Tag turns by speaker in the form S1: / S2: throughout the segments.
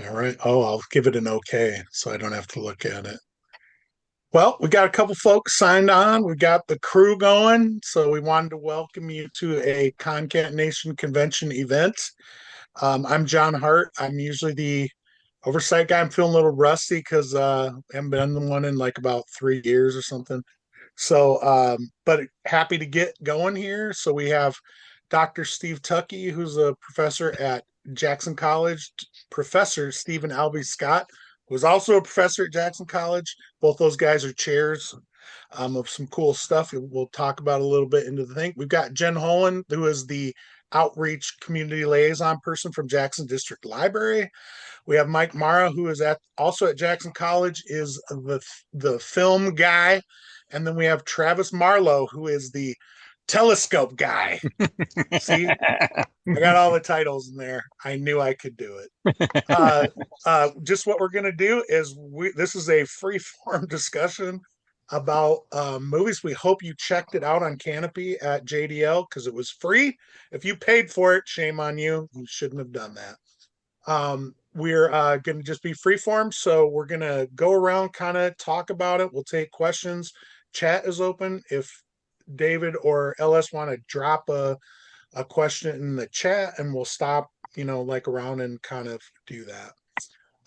S1: All right. Oh, I'll give it an okay so I don't have to look at it. Well, we got a couple folks signed on. We got the crew going. So we wanted to welcome you to a Concatenation Convention event. I'm John Hart. I'm usually the oversight guy. I'm feeling a little rusty because I haven't been the one in like about 3 years or something. So, but happy to get going here. So we have Dr. Steve Tuckey, who's a professor at Jackson College, Professor Stephen Albie Scott, who is also a professor at Jackson College. Both those guys are chairs of some cool stuff we'll talk about a little bit into the thing. We've got Jen Holland, who is the outreach community liaison person from Jackson District Library. We have Mike Mara, who is at also at Jackson College, is the film guy, and then we have Travis Marlowe, who is the telescope guy. See, I got all the titles in there. I knew I could do it. Uh, just what we're gonna do is this is a free form discussion about movies. We hope you checked it out on Canopy at JDL because it was free. If you paid for it, shame on you. You shouldn't have done that. We're going to just be freeform. So we're going to go around, kind of talk about it. We'll take questions. Chat is open. If David or LS want to drop a question in the chat, and we'll stop, like around and kind of do that.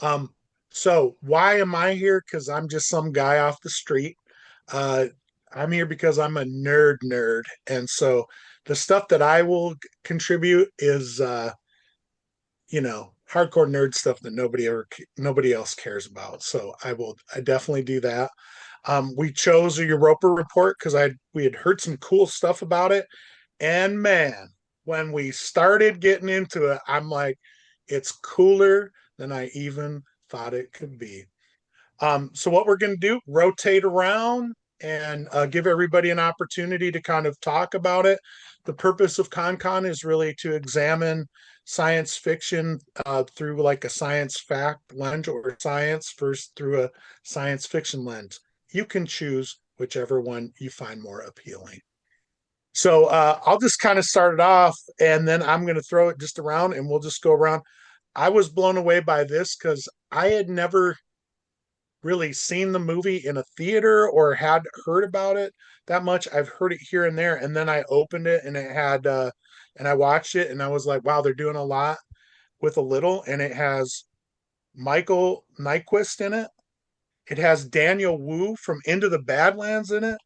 S1: Um, so why am I here? Because I'm just some guy off the street. Uh, I'm here because I'm a nerd. And so the stuff that I will contribute is hardcore nerd stuff that nobody else cares about. So I definitely do that. We chose a Europa report because we had heard some cool stuff about it. And man, when we started getting into it, I'm like, it's cooler than I even thought it could be. So what we're going to do, rotate around and give everybody an opportunity to kind of talk about it. The purpose of ConCon is really to examine science fiction through like a science fact lens or science first through a science fiction lens. You can choose whichever one you find more appealing. So I'll just kind of start it off and then I'm going to throw it just around and we'll just go around. I was blown away by this because I had never really seen the movie in a theater or had heard about it that much. I've heard it here and there, and then I opened it and it had and I watched it and I was like, wow, they're doing a lot with a little, and it has Michael Nyquist in it. It has Daniel Wu from Into the Badlands in it,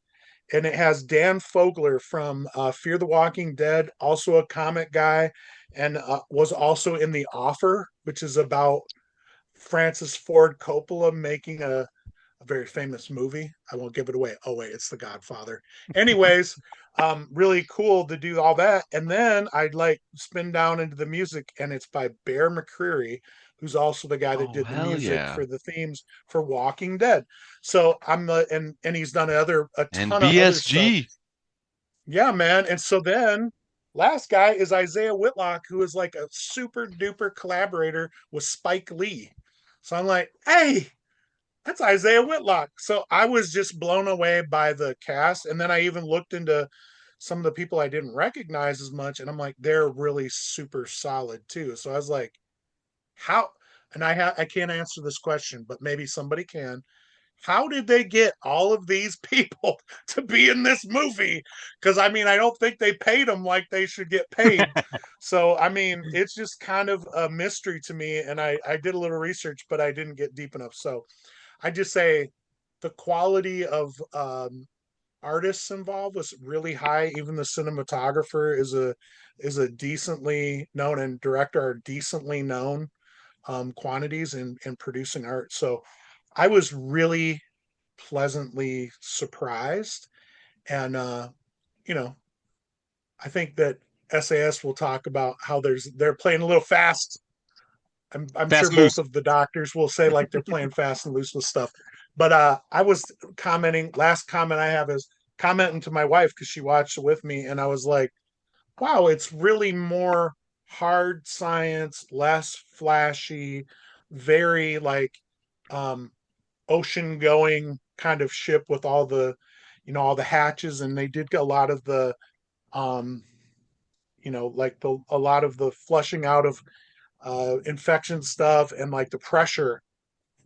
S1: and it has Dan Fogler from Fear the Walking Dead, also a comic guy, and was also in The Offer, which is about Francis Ford Coppola making a very famous movie. I won't give it away. Oh wait, it's The Godfather. Anyways, really cool to do all that. And then I'd like spin down into the music, and it's by Bear McCreary, who's also the guy that
S2: Oh,
S1: did the
S2: hell
S1: music
S2: yeah.
S1: for the themes for Walking Dead. So I'm the and he's done a
S2: And
S1: ton of other stuff.
S2: BSG.
S1: Yeah, man. And so then last guy is Isaiah Whitlock, who is like a super duper collaborator with Spike Lee. So I'm like, hey, that's Isaiah Whitlock. So I was just blown away by the cast. And then I even looked into some of the people I didn't recognize as much. And I'm like, they're really super solid too. So I was like, how? And I can't answer this question, but maybe somebody can. How did they get all of these people to be in this movie? Because I mean, I don't think they paid them like they should get paid. So I mean, it's just kind of a mystery to me. And I did a little research, but I didn't get deep enough. So I just say the quality of artists involved was really high. Even the cinematographer is a decently known, and director are decently known quantities in producing art. So I was really pleasantly surprised, and you know I think that SAS will talk about how they're playing a little fast. I'm sure
S2: Fast and
S1: both
S2: loose.
S1: of the doctors will say like they're playing fast and loose with stuff. But I was commenting. Last comment I have is commenting to my wife because she watched it with me, and I was like, "Wow, it's really more hard science, less flashy, very like um, ocean going kind of ship with all the hatches, and they did a lot of the um, like a lot of the flushing out of infection stuff, and like the pressure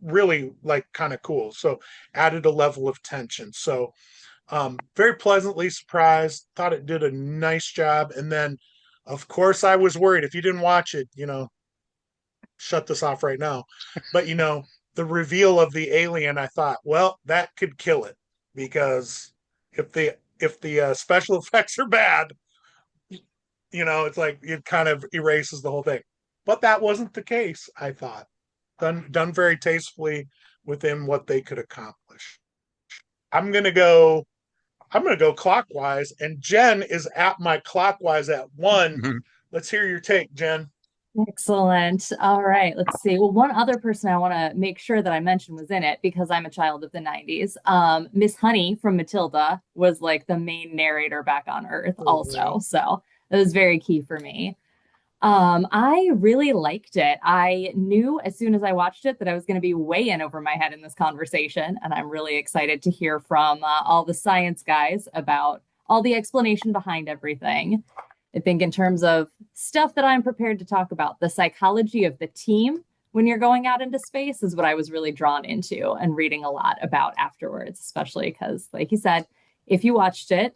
S1: really like kind of cool. So added a level of tension. So very pleasantly surprised. Thought it did a nice job. And then, of course, I was worried if you didn't watch it, shut this off right now. But the reveal of the alien, I thought, well, that could kill it because if the special effects are bad, it's like it kind of erases the whole thing. But that wasn't the case. I thought done very tastefully within what they could accomplish. I'm gonna go. I'm gonna go clockwise, and Jen is at my clockwise at one.
S2: Mhm.
S1: Let's hear your take, Jen.
S3: Excellent. All right, let's see. Well, one other person I want to make sure that I mention was in it because I'm a child of the 90s. Miss Honey from Matilda was like the main narrator back on Earth
S1: Mhm.
S3: also. So it was very key for me. I really liked it. I knew as soon as I watched it that I was going to be way in over my head in this conversation, and I'm really excited to hear from all the science guys about all the explanation behind everything. I think in terms of stuff that I'm prepared to talk about, the psychology of the team when you're going out into space is what I was really drawn into and reading a lot about afterwards, especially because, like you said, if you watched it,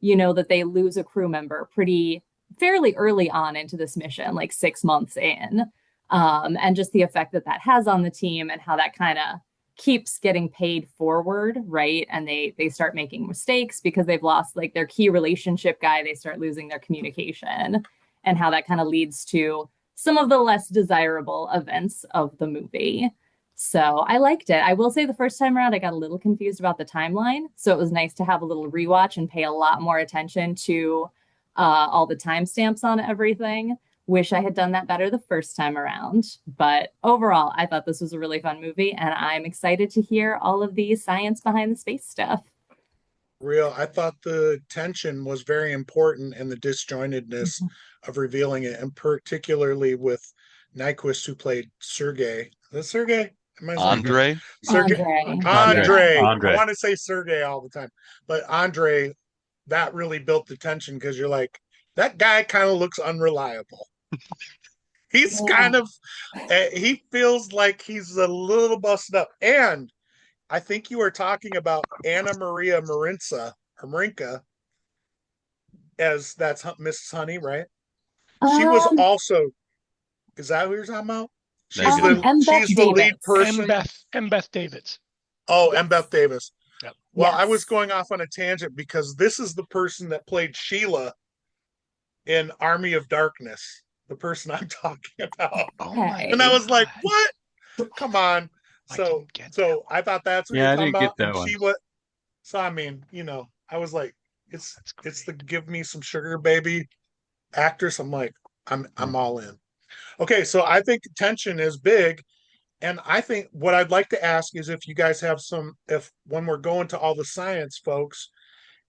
S3: you know that they lose a crew member pretty fairly early on into this mission, like 6 months in. And just the effect that that has on the team and how that kind of keeps getting paid forward, right? And they start making mistakes because they've lost like their key relationship guy. They start losing their communication, and how that kind of leads to some of the less desirable events of the movie. So I liked it. I will say the first time around, I got a little confused about the timeline. So it was nice to have a little rewatch and pay a lot more attention to all the timestamps on everything. Wish I had done that better the first time around. But overall, I thought this was a really fun movie, and I'm excited to hear all of the science behind the space stuff.
S1: Real. I thought the tension was very important and the disjointedness of revealing it, and particularly with Nyquist, who played Sergey. Is that Sergey? Am I saying it?
S2: Andre?
S1: Sergey.
S3: Andre.
S2: Andre.
S3: Yeah.
S1: Andre. I
S2: Andre.
S1: want to say Sergey all the time, but Andre, that really built the tension because you're like, that guy kind of looks unreliable. He's
S3: Yeah.
S1: kind of, he feels like he's a little busted up. And I think you were talking about Anna Maria Marinza or Marinka, as that's Mrs. Honey, right? She was
S3: Um,
S1: also, is that who you're talking about? She's
S2: Maybe.
S1: the
S3: M. Beth
S1: she's the lead
S3: Davis.
S4: M.
S1: person.
S4: Beth Davids.
S1: Oh, and Beth
S3: Yes.
S1: Davis.
S4: Yep.
S1: Well, I was
S3: Yes.
S1: going off on a tangent because this is the person that played Sheila in Army of Darkness, the person I'm talking about.
S4: Oh my
S1: And I
S3: Okay.
S1: was like,
S4: God.
S1: what? Come on.
S4: I
S1: So
S4: didn't get that
S1: so
S4: one.
S1: I thought that's what you're
S2: Yeah, I
S1: talking
S2: didn't get
S1: about.
S2: that
S1: And
S2: one.
S1: she was so I mean, I was like,
S4: That's
S1: it's the
S4: great.
S1: give me some sugar baby actress. I'm like,
S2: Yeah.
S1: I'm all in. Okay, so I think tension is big. And I think what I'd like to ask is if you guys have if when we're going to all the science folks,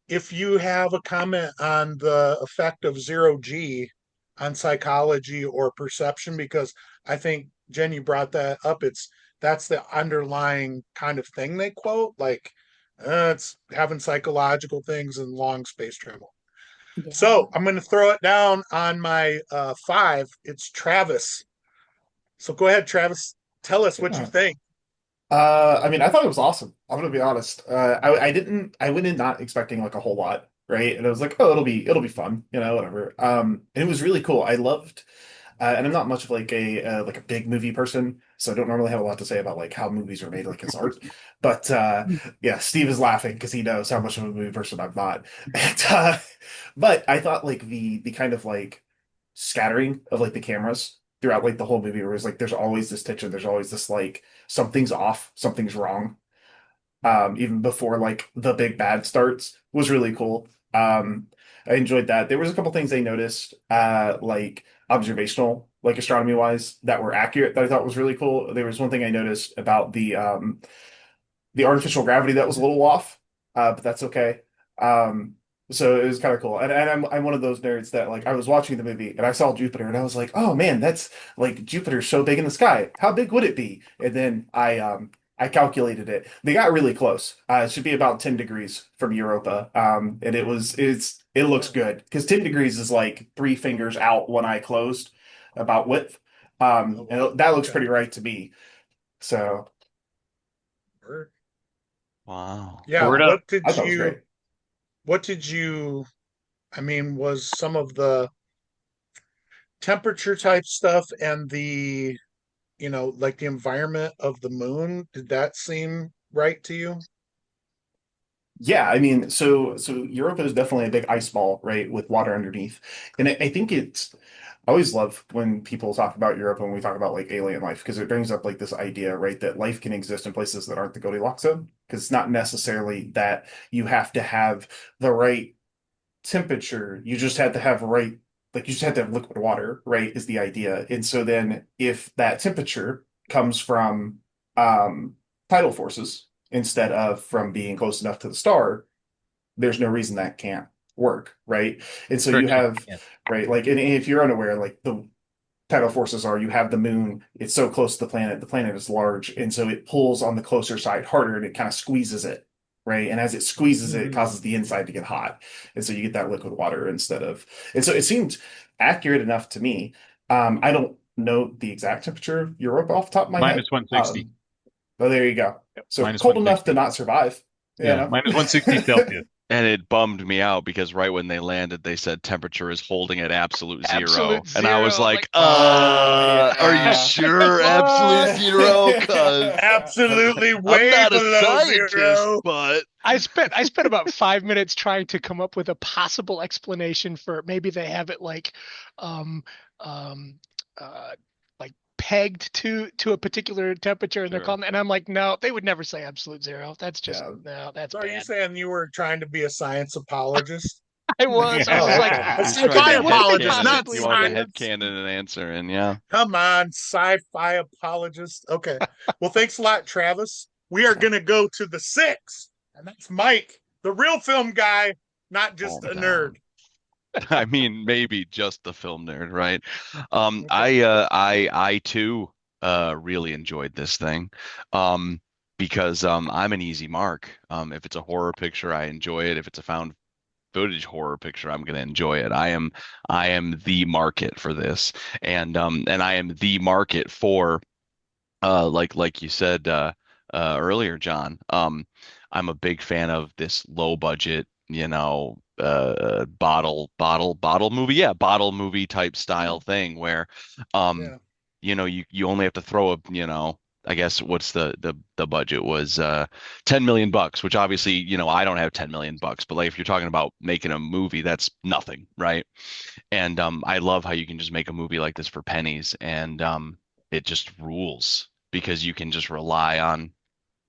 S1: if you have a comment on the effect of zero G on psychology or perception, because I think Jen, you brought that up. That's the underlying kind of thing they quote, like it's having psychological things in long space travel.
S3: Yeah.
S1: So I'm going to throw it down on my five. It's Travis. So go ahead, Travis. Tell us what you
S5: Yeah.
S1: think.
S5: I mean, I thought it was awesome. I'm gonna be honest. I went in not expecting like a whole lot, right? And I was like, oh, it'll be fun, whatever. And it was really cool. I loved, and I'm not much of like a big movie person, so I don't normally have a lot to say about like how movies are made, like as art. But yeah, Steve is laughing because he knows how much of a movie person I'm not. And but I thought like the kind of like scattering of like the cameras throughout like the whole movie, where it's like there's always this tension, there's always this like something's off, something's wrong. Even before like the big bad starts was really cool. I enjoyed that. There was a couple things I noticed, like observational, like astronomy wise, that were accurate that I thought was really cool. There was one thing I noticed about the artificial gravity that was a little off, but that's okay. Um, so it was kind of cool. And I'm one of those nerds that like I was watching the movie and I saw Jupiter and I was like, oh man, that's like Jupiter's so big in the sky. How big would it be? And then I calculated it. They got really close. It should be about 10 degrees from Europa. And it looks good because 10 degrees is like three fingers out one eye closed. about width.
S1: Oh, wow.
S5: And that looks
S1: Okay.
S5: pretty right to me. So
S1: Word.
S2: Wow.
S1: Yeah.
S4: Word up.
S5: I thought it was great.
S1: What did you, I mean, was some of the temperature type stuff and the, like the environment of the moon, did that seem right to you?
S5: Yeah, I mean, so Europa is definitely a big ice ball, right, with water underneath. And I think it's I always love when people talk about Europe when we talk about like alien life because it brings up like this idea, right, that life can exist in places that aren't the Goldilocks zone. Because it's not necessarily that you have to have the right temperature. You just have to have right, like you just have to have liquid water, right, is the idea. And so then if that temperature comes from um tidal forces instead of from being close enough to the star, there's no reason that can't work, right? And so you
S4: Friction.
S5: have,
S4: Yeah.
S5: right, like, and if you're unaware, like the tidal forces are, you have the moon, it's so close to the planet is large, and so it pulls on the closer side harder and it kind of squeezes it, right? And as it squeezes it, it
S1: Mhm.
S5: causes the inside to get hot. And so you get that liquid water instead of, and so it seemed accurate enough to me. I don't know the exact temperature of Europa off the top of my head.
S4: Minus 160.
S5: Oh, there you go.
S4: Yep.
S5: So
S4: Minus
S5: cold enough to
S4: 160.
S5: not survive, you
S4: Yeah.
S5: know?
S4: Minus 160 Celsius.
S2: And it bummed me out because right when they landed, they said temperature is holding at absolute zero.
S6: Absolute
S2: And I was
S6: zero.
S2: like,
S5: Oh,
S2: are you
S5: yeah.
S2: sure absolute
S6: What?
S2: zero? Because
S1: Absolutely
S2: I'm
S1: way
S2: not a
S1: below
S2: scientist,
S1: zero.
S2: but
S6: I spent about 5 minutes trying to come up with a possible explanation for maybe they have it um um uh like pegged to a particular temperature and they're
S2: sure.
S6: calling, and I'm like, no, they would never say absolute zero. That's just,
S5: Yeah.
S6: no, that's
S1: So are you
S6: bad.
S1: saying you were trying to be a science apologist?
S6: I was
S1: Oh,
S6: like,
S1: okay. A
S2: He's
S6: I
S2: trying
S1: sci-fi
S2: to
S6: said, what could
S1: apologist, not
S2: You
S6: possibly
S2: wanted to
S6: be?
S1: science.
S2: headcanon an answer, and yeah.
S1: Come on, sci-fi apologist. Okay. Well, thanks a lot, Travis. We are going to go to the six, and that's Mike, the real film guy, not just
S2: Calm
S1: a nerd.
S2: down. I mean, maybe just the film nerd, right?
S1: Okay.
S2: I too really enjoyed this thing. Because I'm an easy mark. If it's a horror picture, I enjoy it. If it's a found footage horror picture, I'm going to enjoy it. I am the market for this, and I am the market for like you said earlier, John. I'm a big fan of this low budget, bottle movie, yeah, bottle movie type
S1: Yeah.
S2: style thing where, um,
S1: Yeah.
S2: you only have to throw I guess what's the budget was 10 million bucks, which obviously, I don't have 10 million bucks, but like if you're talking about making a movie, that's nothing, right? And I love how you can just make a movie like this for pennies, and it just rules because you can just rely on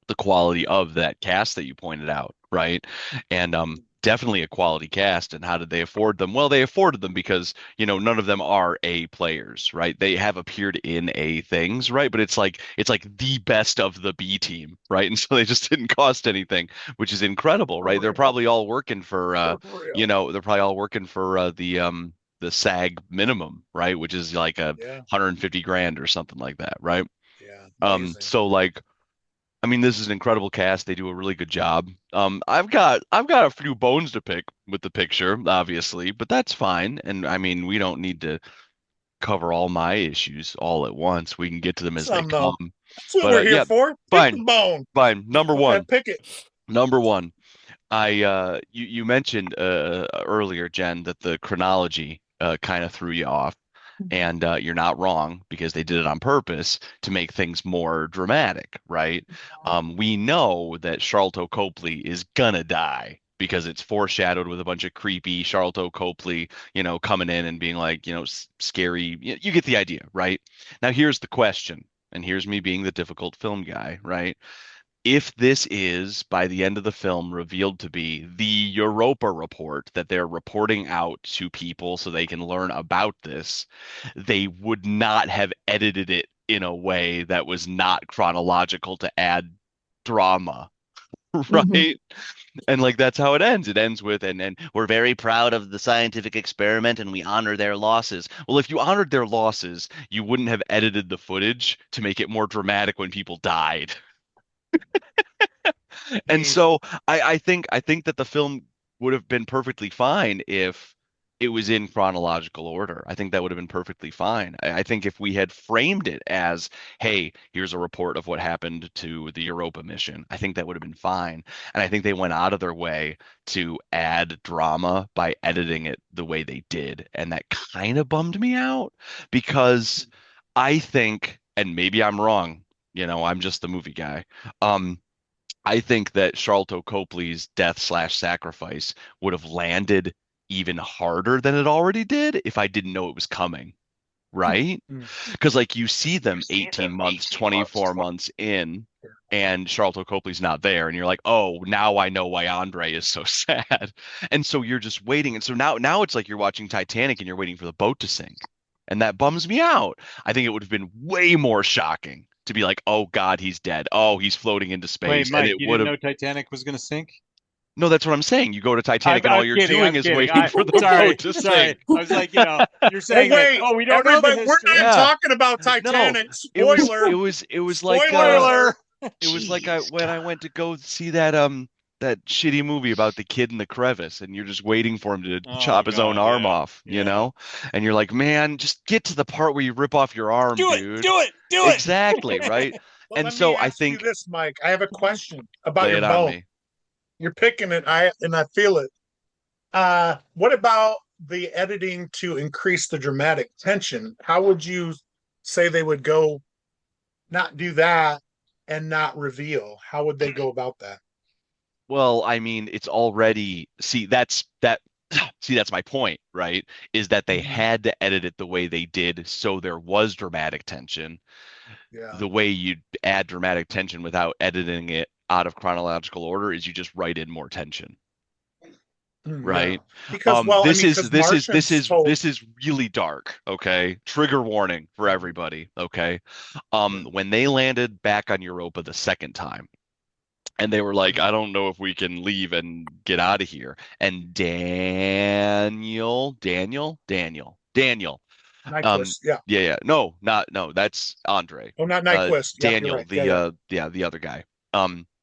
S2: the quality of that cast that you pointed out, right? And definitely a quality cast. And how did they afford them? Well, they afforded them because, none of them are A players, right? They have appeared in A things, right? But it's like the best of the B team, right? And so they just didn't cost anything, which is incredible,
S1: For
S2: right? They're
S1: real.
S2: probably all working for
S1: For real.
S2: they're probably all working for the SAG minimum, right? Which is like a
S1: Yeah.
S2: 150 grand or something like that, right?
S1: Yeah. Amazing.
S2: So like I mean, this is an incredible cast. They do a really good job. I've got a few bones to pick with the picture, obviously, but that's fine. And I mean, we don't need to cover all my issues all at once. We can get to them as they
S1: Some though.
S2: come.
S1: That's what
S2: But
S1: we're here
S2: yeah,
S1: for. Pick the
S2: fine,
S1: bone.
S2: fine. Number
S1: Okay,
S2: one,
S1: pick it.
S2: number one. You mentioned earlier, Jen, that the chronology kind of threw you off, and you're not wrong because they did it on purpose to make things more dramatic, right? We know that Charlton Copley is gonna die because it's foreshadowed with a bunch of creepy Charlton Copley, coming in and being like, scary. You get the idea, right? Now here's the question, and here's me being the difficult film guy, right? If this is by the end of the film revealed to be the Europa report that they're reporting out to people so they can learn about this, they would not have edited it in a way that was not chronological to add drama,
S3: Mhm.
S2: right? And like that's how it ends. It ends with and we're very proud of the scientific experiment and we honor their losses. Well, if you honored their losses, you wouldn't have edited the footage to make it more dramatic when people died. And
S1: He's
S2: so I think that the film would have been perfectly fine if it was in chronological order. I think that would have been perfectly fine. I think if we had framed it as, hey, here's a report of what happened to the Europa mission, I think that would have been fine. And I think they went out of their way to add drama by editing it the way they did. And that kind of bummed me out because I think, and maybe I'm wrong, I'm just the movie guy. I think that Charlton Copley's death slash sacrifice would have landed even harder than it already did if I didn't know it was coming, right? Because like you see them 18 months, 24 months in, and Charlton Copley's not there, and you're like, oh, now I know why Andre is so sad. And so you're just waiting. And so now it's like you're watching Titanic and you're waiting for the boat to sink. And that bums me out. I think it would have been way more shocking to be like, oh God, he's dead. Oh, he's floating into space.
S4: Wait, Mike,
S2: and it
S4: you
S2: would
S4: didn't
S2: have
S4: know Titanic was going to sink?
S2: No, that's what I'm saying. You go to Titanic and all you're
S4: kidding,
S2: doing
S4: I'm
S2: is
S4: kidding.
S2: waiting for the boat to
S4: Sorry.
S2: sink.
S4: I was like, you're saying
S1: wait,
S4: that, we don't know the
S1: everybody, we're
S4: history.
S1: not
S2: Yeah.
S1: talking about Titanic.
S2: It was
S1: Spoiler.
S2: it was like
S1: Spoiler.
S2: it was like when I went to go see that shitty movie about the kid in the crevice, and you're just waiting for him to chop his own arm off, and you're like, man, just get to the part where you rip off your arm, dude.
S4: Do it.
S2: Exactly, right?
S1: Well,
S2: And
S1: let
S2: so
S1: me
S2: I
S1: ask you
S2: think
S1: this, Mike. I have a question about
S2: lay
S1: your
S2: it on
S1: bone.
S2: me.
S1: You're picking it, and I feel it. What about the editing to increase the dramatic tension? How would you say they would go not do that and not reveal? How would they go about that?
S2: Well, I mean, it's already that's my point, right? Is that they had to edit it the way they did so there was dramatic tension.
S1: Yeah.
S2: The way you add dramatic tension without editing it out of chronological order is you just write in more tension. Right.
S1: Yeah. Because
S2: This is really dark. Okay. Trigger warning for everybody. Okay. When they landed back on Europa the second time, and they were like, I don't know if we can leave and get out of here. And Daniel.
S1: Nyquist,
S2: Yeah. No, that's Andre.
S1: Oh, not Nyquist.
S2: Daniel,
S1: right.
S2: the other guy.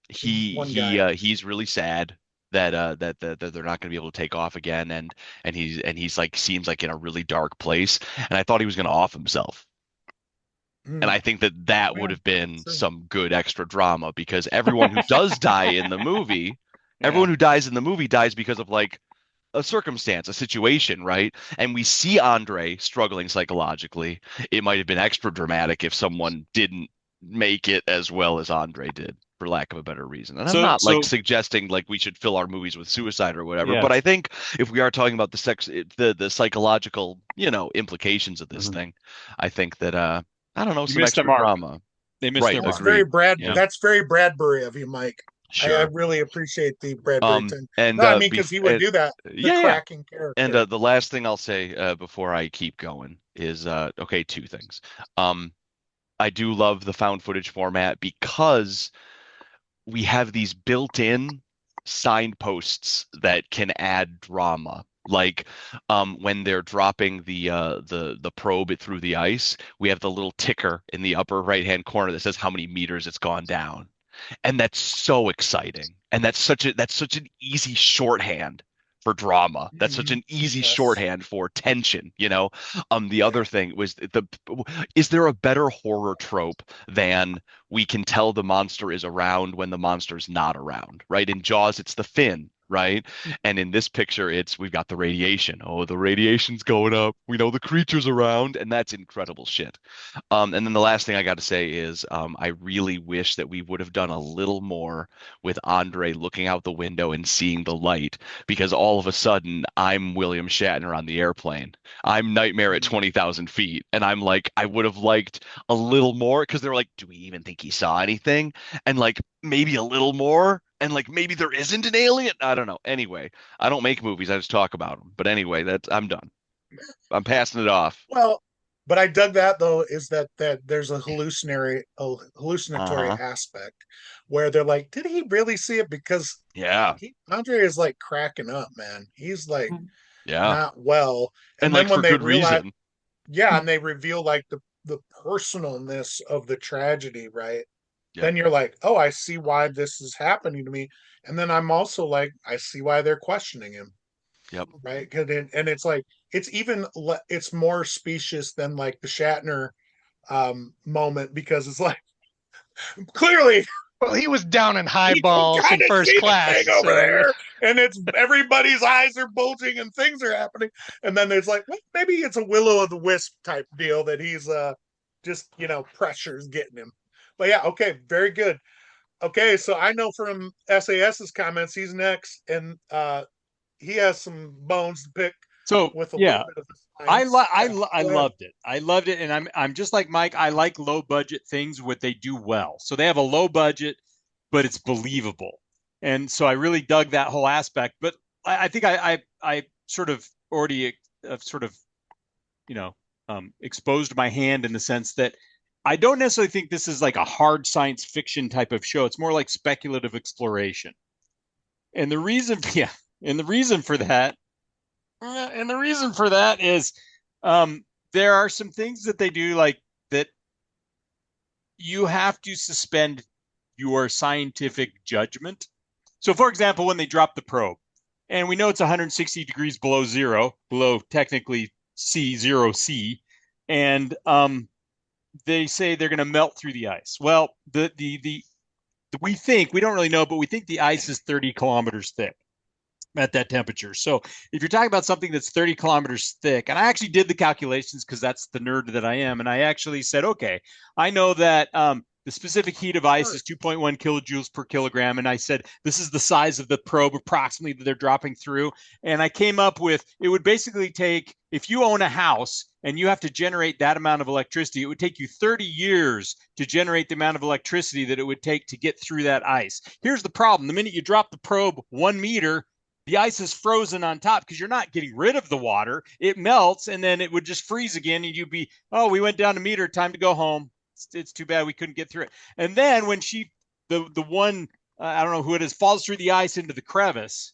S2: He's really sad that they're not going to be able to take off again, and he's like seems like in a really dark place, and I thought he was going to off himself. And I think that would have been some good extra drama, because everyone who does die in the movie, everyone who dies in the movie dies because of like a circumstance, a situation, right? And we see Andre struggling psychologically. It might have been extra dramatic if someone didn't make it as well as Andre did, for lack of a better reason. And I'm not like suggesting like we should fill our movies with suicide or whatever, but I think if we are talking about the psychological, implications of this thing, I think that I don't know, some extra drama.
S4: They missed their
S1: That's
S4: mark.
S1: That's very Bradbury of you, Mike.
S2: Sure.
S1: I really appreciate the Bradbury thing.
S2: And
S1: no, I mean, because he would do that. Cracking character.
S2: And the last thing I'll say before I keep going is two things. I do love the found footage format because we have these built-in signposts that can add drama. Like when they're dropping the probe through the ice, we have the little ticker in the upper right-hand corner that says how many meters it's gone down. And that's so exciting. And that's such an easy shorthand for drama. That's such an easy shorthand for tension, The other thing was is there a better horror trope than we can tell the monster is around when the monster's not around, right? In Jaws, it's the fin, right? And in this picture, we've got the radiation. Oh, the radiation's going up. We know the creature's around, and that's incredible shit. And then the last thing I got to say is I really wish that we would have done a little more with Andre looking out the window and seeing the light, because all of a sudden I'm William Shatner on the airplane. I'm Nightmare at 20,000 feet. And I'm like, I would have liked a little more, because they were like, do we even think he saw anything? And like, maybe a little more. And like, maybe there isn't an alien. I don't know. Anyway, I don't make movies. I just talk about them. But anyway, I'm done. I'm passing it off.
S1: Well, but I dug that though, is that there's a hallucinatory aspect where they're like, did he really see it? Because Andre is like cracking up, man. He's like not well.
S2: And then like when for good reason.
S1: And they reveal like the personalness of the tragedy, right? Then you're like, oh, I see why this is happening to me. And then I'm also like, I see why they're questioning him.
S2: Yep.
S1: right? And it's like it's it's more specious than like the Shatner moment, because it's like clearly
S6: Well, he was down in
S1: you can
S6: highballs in
S1: kind of
S6: first
S1: see the
S6: class,
S1: thing over
S6: so
S1: there, and it's everybody's eyes are bulging and things are happening, and then there's like, well, maybe it's a Willow of the Wisp type deal that he's just pressure's getting him. But yeah, okay, very good. Okay, so I know from SAS's comments he's next, and he has some bones to pick
S7: So
S1: with a
S7: yeah,
S1: little bit of the science.
S7: I loved it. I loved it, and I'm just like Mike. I like low budget things what they do well. So they have a low budget, but it's believable, and so I really dug that whole aspect. But I think I sort of already sort of exposed my hand in the sense that I don't necessarily think this is like a hard science fiction type of show. It's more like speculative exploration, and the reason, yeah, and the reason for that. And the reason for that is there are some things that they do like that you have to suspend your scientific judgment. So, for example, when they drop the probe, and we know it's 160 degrees below zero, below technically zero C, and they say they're going to melt through the ice. Well, we don't really know, but we think the ice is 30 kilometers thick at that temperature. So if you're talking about something that's 30 kilometers thick, and I actually did the calculations because that's the nerd that I am, and I actually said, okay, I know that the specific heat of ice is 2.1 kilojoules per kilogram, and I said this is the size of the probe approximately that they're dropping through, and I came up with it would basically take, if you own a house and you have to generate that amount of electricity, it would take you 30 years to generate the amount of electricity that it would take to get through that ice. Here's the problem. The minute you drop the probe 1 meter, the ice is frozen on top because you're not getting rid of the water. It melts, and then it would just freeze again, and you'd be, oh, we went down a meter, time to go home. It's too bad we couldn't get through it. And then when the one, I don't know who it is, falls through the ice into the crevice,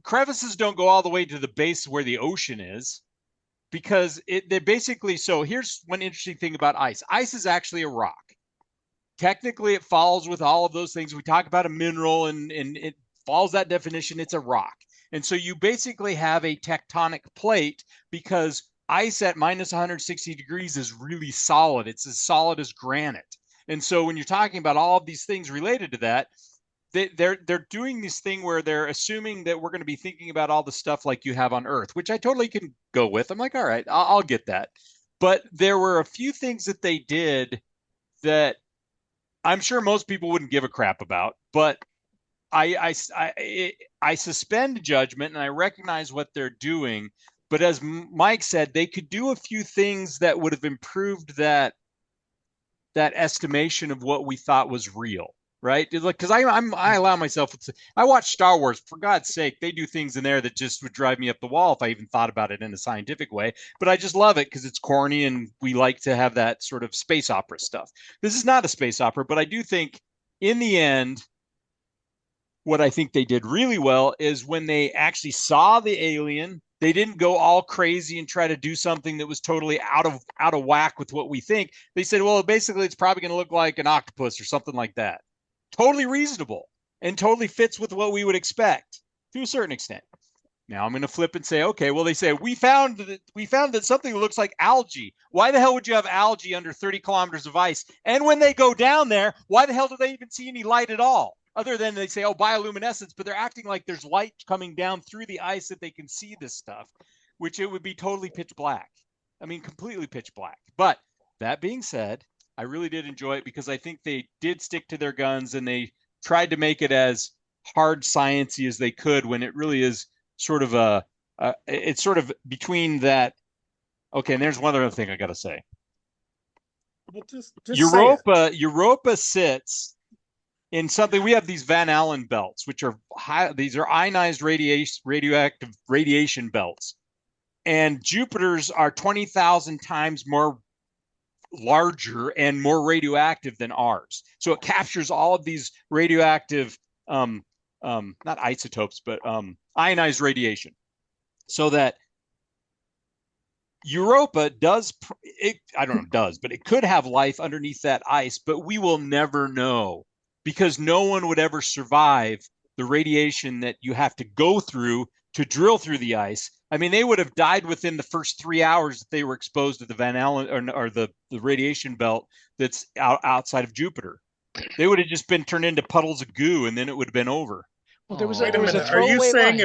S7: crevices don't go all the way to the base where the ocean is, because they're basically, so here's one interesting thing about ice. Ice is actually a rock. Technically, it falls with all of those things. We talk about a mineral, and it follows that definition. It's a rock. And so you basically have a tectonic plate, because ice at minus 160 degrees is really solid. It's as solid as granite. And so when you're talking about all of these things related to that, they're doing this thing where they're assuming that we're going to be thinking about all the stuff like you have on Earth, which I totally can go with. I'm like, all right, I'll get that. But there were a few things that they did that I'm sure most people wouldn't give a crap about, but I suspend judgment, and I recognize what they're doing. But as Mike said, they could do a few things that would have improved that estimation of what we thought was real, right? Because I allow myself. I watch Star Wars, for God's sake. They do things in there that just would drive me up the wall if I even thought about it in a scientific way. But I just love it because it's corny, and we like to have that sort of space opera stuff. This is not a space opera, but I do think in the end, what I think they did really well is when they actually saw the alien, they didn't go all crazy and try to do something that was totally out of whack with what we think. They said, well, basically it's probably going to look like an octopus or something like that. Totally reasonable and totally fits with what we would expect to a certain extent. Now I'm going to flip and say, okay, well, they say we found that something looks like algae. Why the hell would you have algae under 30 kilometers of ice? And when they go down there, why the hell do they even see any light at all? Other than they say, oh, bioluminescence, but they're acting like there's light coming down through the ice that they can see this stuff, which it would be totally pitch black. I mean, completely pitch black. But that being said, I really did enjoy it because I think they did stick to their guns, and they tried to make it as hard sciencey as they could, when it really is sort of it's sort of between that. Okay, and there's one other thing I got to say.
S1: Well, just
S7: Europa sits in something. We have these Van Allen belts, which are these are ionized radioactive radiation belts, and Jupiter's are 20,000 times more larger and more radioactive than ours. So it captures all of these radioactive, not isotopes, but ionized radiation, so that Europa I don't know, but it could have life underneath that ice, but we will never know, because no one would ever survive the radiation that you have to go through to drill through the ice. I mean, they would have died within the first 3 hours that they were exposed to the Van Allen or the radiation belt that's outside of Jupiter. They would have just been turned into puddles of goo, and then it would have been over.
S6: Well, there was
S1: Wait a
S6: a
S1: minute.
S6: throwaway line.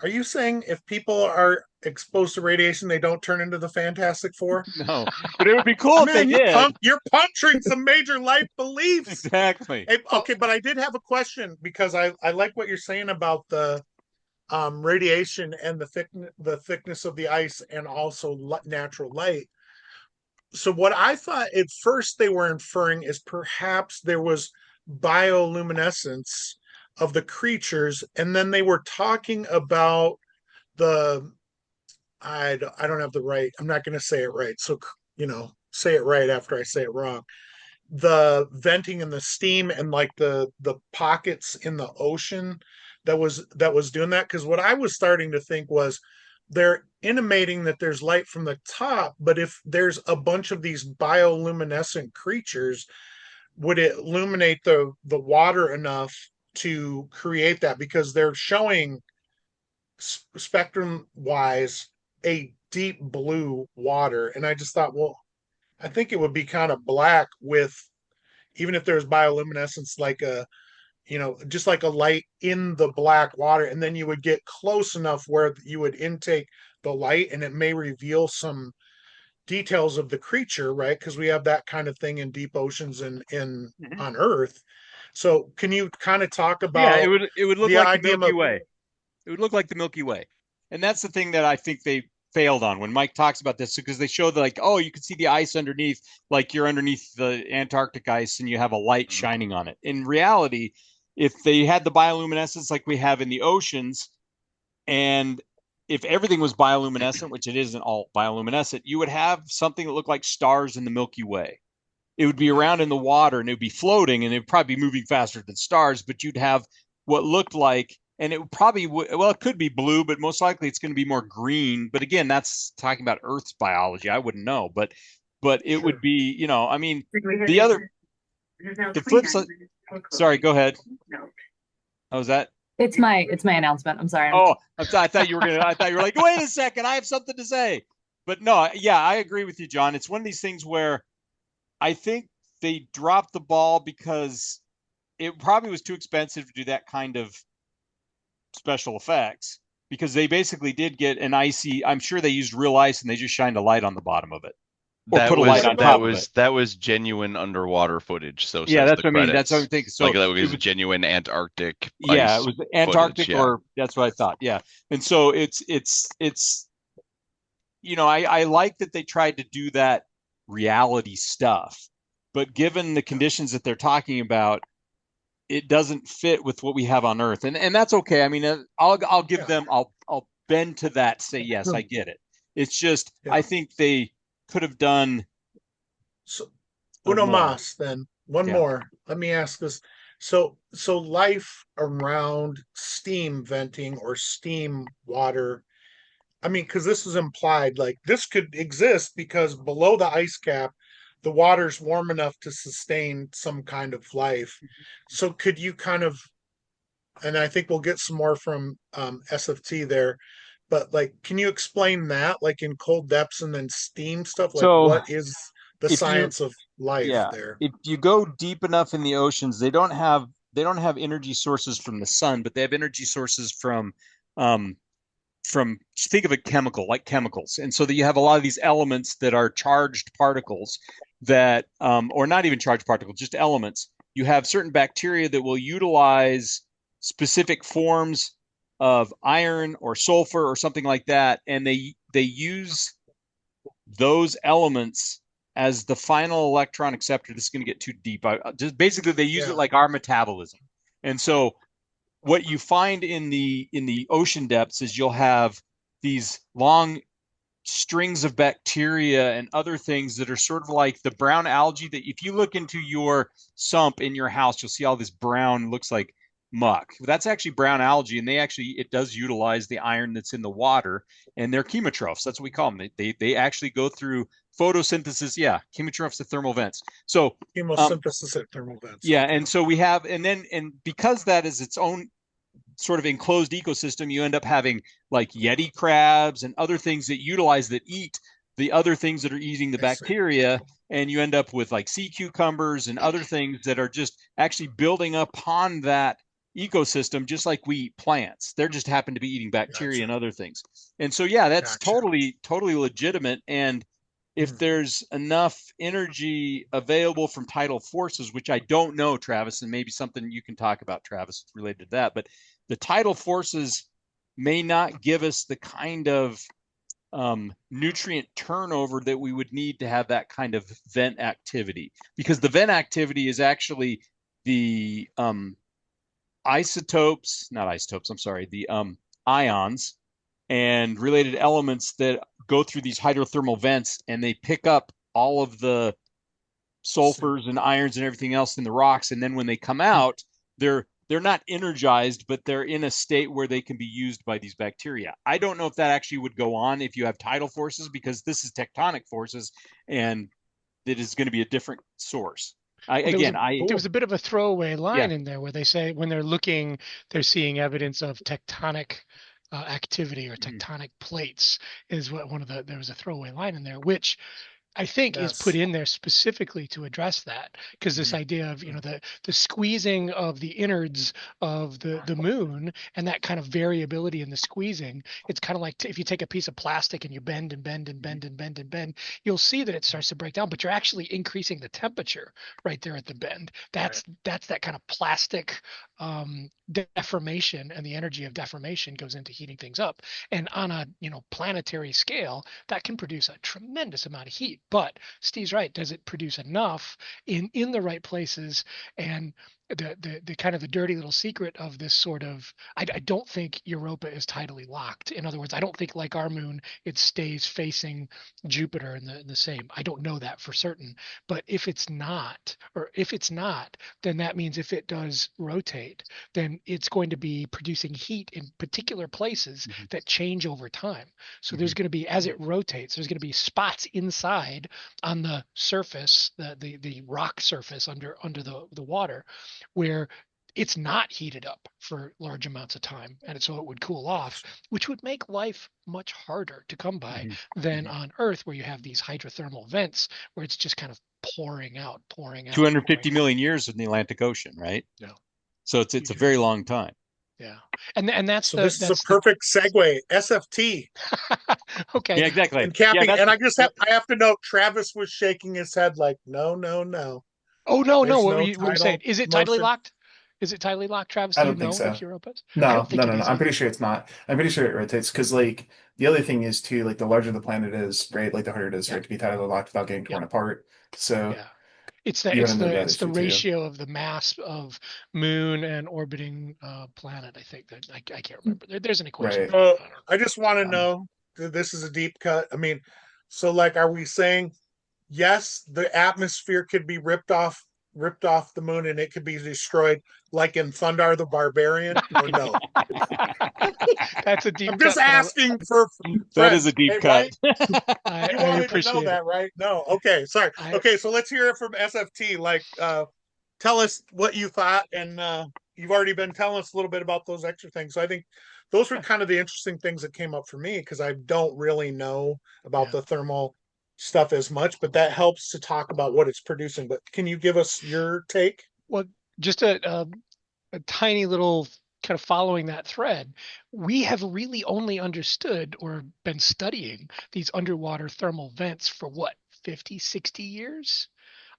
S1: Are you saying if people are exposed to radiation, they don't turn into the Fantastic Four?
S7: No, but it would be cool if they did.
S1: You're puncturing some major life beliefs.
S7: Exactly.
S1: Hey, okay, but I did have a question because I like what you're saying about the radiation and the thickness of the ice and also natural light. So what I thought at first they were inferring is perhaps there was bioluminescence of the creatures, and then they were talking about the I don't have the right, I'm not going to say it right, so say it right after I say it wrong. The venting and the steam and like the pockets in the ocean that was doing that, because what I was starting to think was they're intimating that there's light from the top, but if there's a bunch of these bioluminescent creatures, would it illuminate the water enough to create that? Because they're showing spectrum wise a deep blue water, and I just thought, well, I think it would be kind of black with, even if there's bioluminescence, like just like a light in the black water, and then you would get close enough where you would intake the light and it may reveal some details of the creature, right? Because we have that kind of thing in deep oceans and on Earth. So can you kind of talk about
S7: it would look like the Milky Way. It would look like the Milky Way. And that's the thing that I think they failed on when Mike talks about this, because they show that, like, oh, you can see the ice underneath, like you're underneath the Antarctic ice and you have a light shining on it. In reality, if they had the bioluminescence like we have in the oceans, and if everything was bioluminescent, which it isn't all bioluminescent, you would have something that looked like stars in the Milky Way. It would be around in the water and it would be floating and it would probably be moving faster than stars, but you'd have what looked like, and it would probably, well, it could be blue, but most likely it's going to be more green. But again, that's talking about Earth's biology. I wouldn't know, but it would be, I mean, the flip side. Sorry, go ahead. How was that?
S3: It's my announcement. I'm sorry.
S7: Oh, I thought you were like, wait a second, I have something to say. But no, yeah, I agree with you, John. It's one of these things where I think they dropped the ball because it probably was too expensive to do that kind of special effects, because they basically did get an icy, I'm sure they used real ice and they just shined a light on the bottom of it.
S2: That was genuine underwater footage. So
S7: yeah, that's what I mean. That's what I'm thinking. So
S2: like that was genuine Antarctic.
S7: Yeah, it was Antarctic footage, or that's what I thought. Yeah, and so it's I like that they tried to do that reality stuff, but given the conditions that they're talking about, it doesn't fit with what we have on Earth, and that's okay. I mean, I'll give them, I'll bend to that. Say yes, I get it. It's just I think they could have done
S1: uno más. Then one more. Let me ask this. So life around steam venting or steam water. I mean, because this is implied, like this could exist because below the ice cap, the water's warm enough to sustain some kind of life. So could you kind of, and I think we'll get some more from SFT there, but like, can you explain that, like in cold depths and then steam stuff? Like, what is the science of life there?
S7: If you go deep enough in the oceans, they don't have energy sources from the sun, but they have energy sources from think of a chemical, like chemicals. And so that you have a lot of these elements that are charged particles that, or not even charged particles, just elements. You have certain bacteria that will utilize specific forms of iron or sulfur or something like that. And they use those elements as the final electron acceptor. This is going to get too deep. Just basically they use it like our metabolism. And so what you find in the ocean depths is you'll have these long strings of bacteria and other things that are sort of like the brown algae that if you look into your sump in your house, you'll see all this brown, looks like muck. That's actually brown algae, and it does utilize the iron that's in the water, and they're chemotrophs. That's what we call them. They actually go through photosynthesis. Yeah, chemotrophs at thermal vents. So
S1: chemosynthesis at thermal vents.
S7: Yeah, and so we have, and because that is its own sort of enclosed ecosystem, you end up having like Yeti crabs and other things that utilize that eat the other things that are eating the bacteria, and you end up with like sea cucumbers and other things that are just actually building upon that ecosystem, just like we eat plants. They're just happen to be eating bacteria and other things. And so, yeah, that's totally legitimate. And if there's enough energy available from tidal forces, which I don't know, Travis, and maybe something you can talk about, Travis, related to that, but the tidal forces may not give us the kind of nutrient turnover that we would need to have that kind of vent activity, because the vent activity is actually the ions and related elements that go through these hydrothermal vents, and they pick up all of the sulfurs and irons and everything else in the rocks. And then when they come out, they're not energized, but they're in a state where they can be used by these bacteria. I don't know if that actually would go on if you have tidal forces, because this is tectonic forces, and it is going to be a different source.
S6: There was a bit of a throwaway line in there where they say when they're looking, they're seeing evidence of tectonic activity or tectonic plates is what there was a throwaway line in there, which I think is put in there specifically to address that, because this idea of, the squeezing of the innards of the moon and that kind of variability in the squeezing, it's kind of like if you take a piece of plastic and you bend and bend and bend and bend and bend, you'll see that it starts to break down, but you're actually increasing the temperature right there at the bend. That's that kind of plastic deformation, and the energy of deformation goes into heating things up. And on a planetary scale, that can produce a tremendous amount of heat. But Steve's right. Does it produce enough in the right places? And the kind of the dirty little secret of this sort of, I don't think Europa is tidally locked. In other words, I don't think, like our moon, it stays facing Jupiter in the same. I don't know that for certain. But if it's not, then that means if it does rotate, then it's going to be producing heat in particular places that change over time. So there's going to be, as it rotates, there's going to be spots inside on the surface, the rock surface under the water, where it's not heated up for large amounts of time, and so it would cool off, which would make life much harder to come by than on Earth, where you have these hydrothermal vents where it's just kind of pouring out.
S7: 250 million years in the Atlantic Ocean, right?
S6: Yeah.
S7: So it's a very long time.
S6: Yeah, and that's
S1: this is a perfect segue. SFT.
S6: Okay.
S7: Yeah, exactly.
S1: And capping, and I have to note, Travis was shaking his head like, no.
S6: Oh no!
S1: There's
S6: What
S1: no
S6: were you saying? Is it tidally locked? Is it tidally locked, Travis?
S5: I
S6: Do you
S5: don't think
S6: know
S5: so.
S6: if Europa's? I
S5: No.
S6: don't think it is
S5: I'm
S6: either.
S5: pretty sure it's not. I'm pretty sure it rotates, because like the other thing is too, like the larger the planet is, right? Like the harder it is for it to be tidally locked without getting torn apart. So
S6: Yeah. It's
S5: you run into that
S6: the
S5: issue too.
S6: ratio of the mass of moon and orbiting planet. I think that I can't remember. There's an equation.
S5: Right.
S1: I just want to know, this is a deep cut. I mean, so like, are we saying yes, the atmosphere could be ripped off the moon and it could be destroyed, like in Thundar the Barbarian, or no?
S6: That's a deep
S1: I'm just
S6: cut.
S1: asking for
S7: That is a deep cut.
S6: I
S1: you wanted
S6: appreciate
S1: to know that, right? No. Okay, sorry. Okay, so let's hear it from SFT. Like, tell us what you thought, and you've already been telling us a little bit about those extra things. So I think those were kind of the interesting things that came up for me, because I don't really know about the thermal stuff as much, but that helps to talk about what it's producing. But can you give us your take?
S6: Well, just a tiny little kind of following that thread, we have really only understood or been studying these underwater thermal vents for what, 50, 60 years?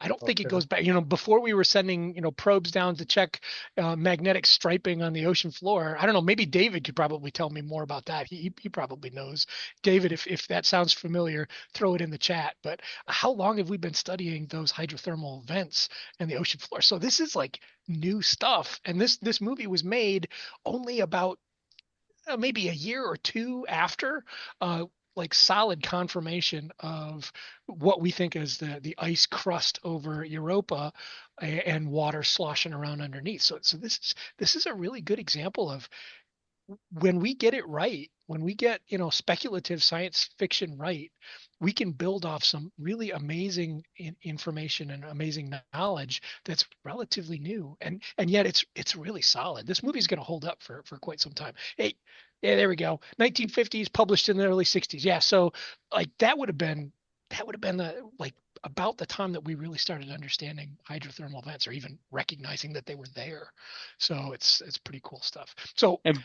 S6: I don't think it goes back. Before we were sending, probes down to check magnetic striping on the ocean floor. I don't know. Maybe David could probably tell me more about that. He probably knows. David, if that sounds familiar, throw it in the chat. But how long have we been studying those hydrothermal vents and the ocean floor? So this is like new stuff. And this movie was made only about maybe a year or two after like solid confirmation of what we think is the ice crust over Europa and water sloshing around underneath. So this is a really good example of when we get it right, when we get speculative science fiction right, we can build off some really amazing information and amazing knowledge that's relatively new, and yet it's really solid. This movie's going to hold up for quite some time. Hey, yeah, there we go. 1950s, published in the early 60s. Yeah, so like that would have been the like about the time that we really started understanding hydrothermal vents or even recognizing that they were there. So it's pretty cool stuff. So
S7: And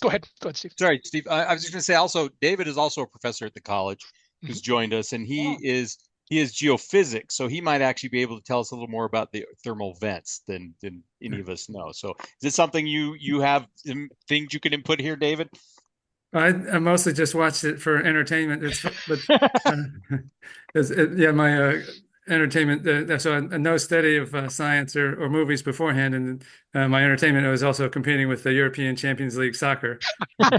S6: go ahead, Steve.
S7: sorry, Steve. I was just going to say also, David is also a professor at the college who's joined us, and he is geophysics, so he might actually be able to tell us a little more about the thermal vents than any of us know. So is this something you have things you can input here, David?
S8: I mostly just watched it for entertainment. My entertainment. So no study of science or movies beforehand, and my entertainment was also competing with the European Champions League soccer. So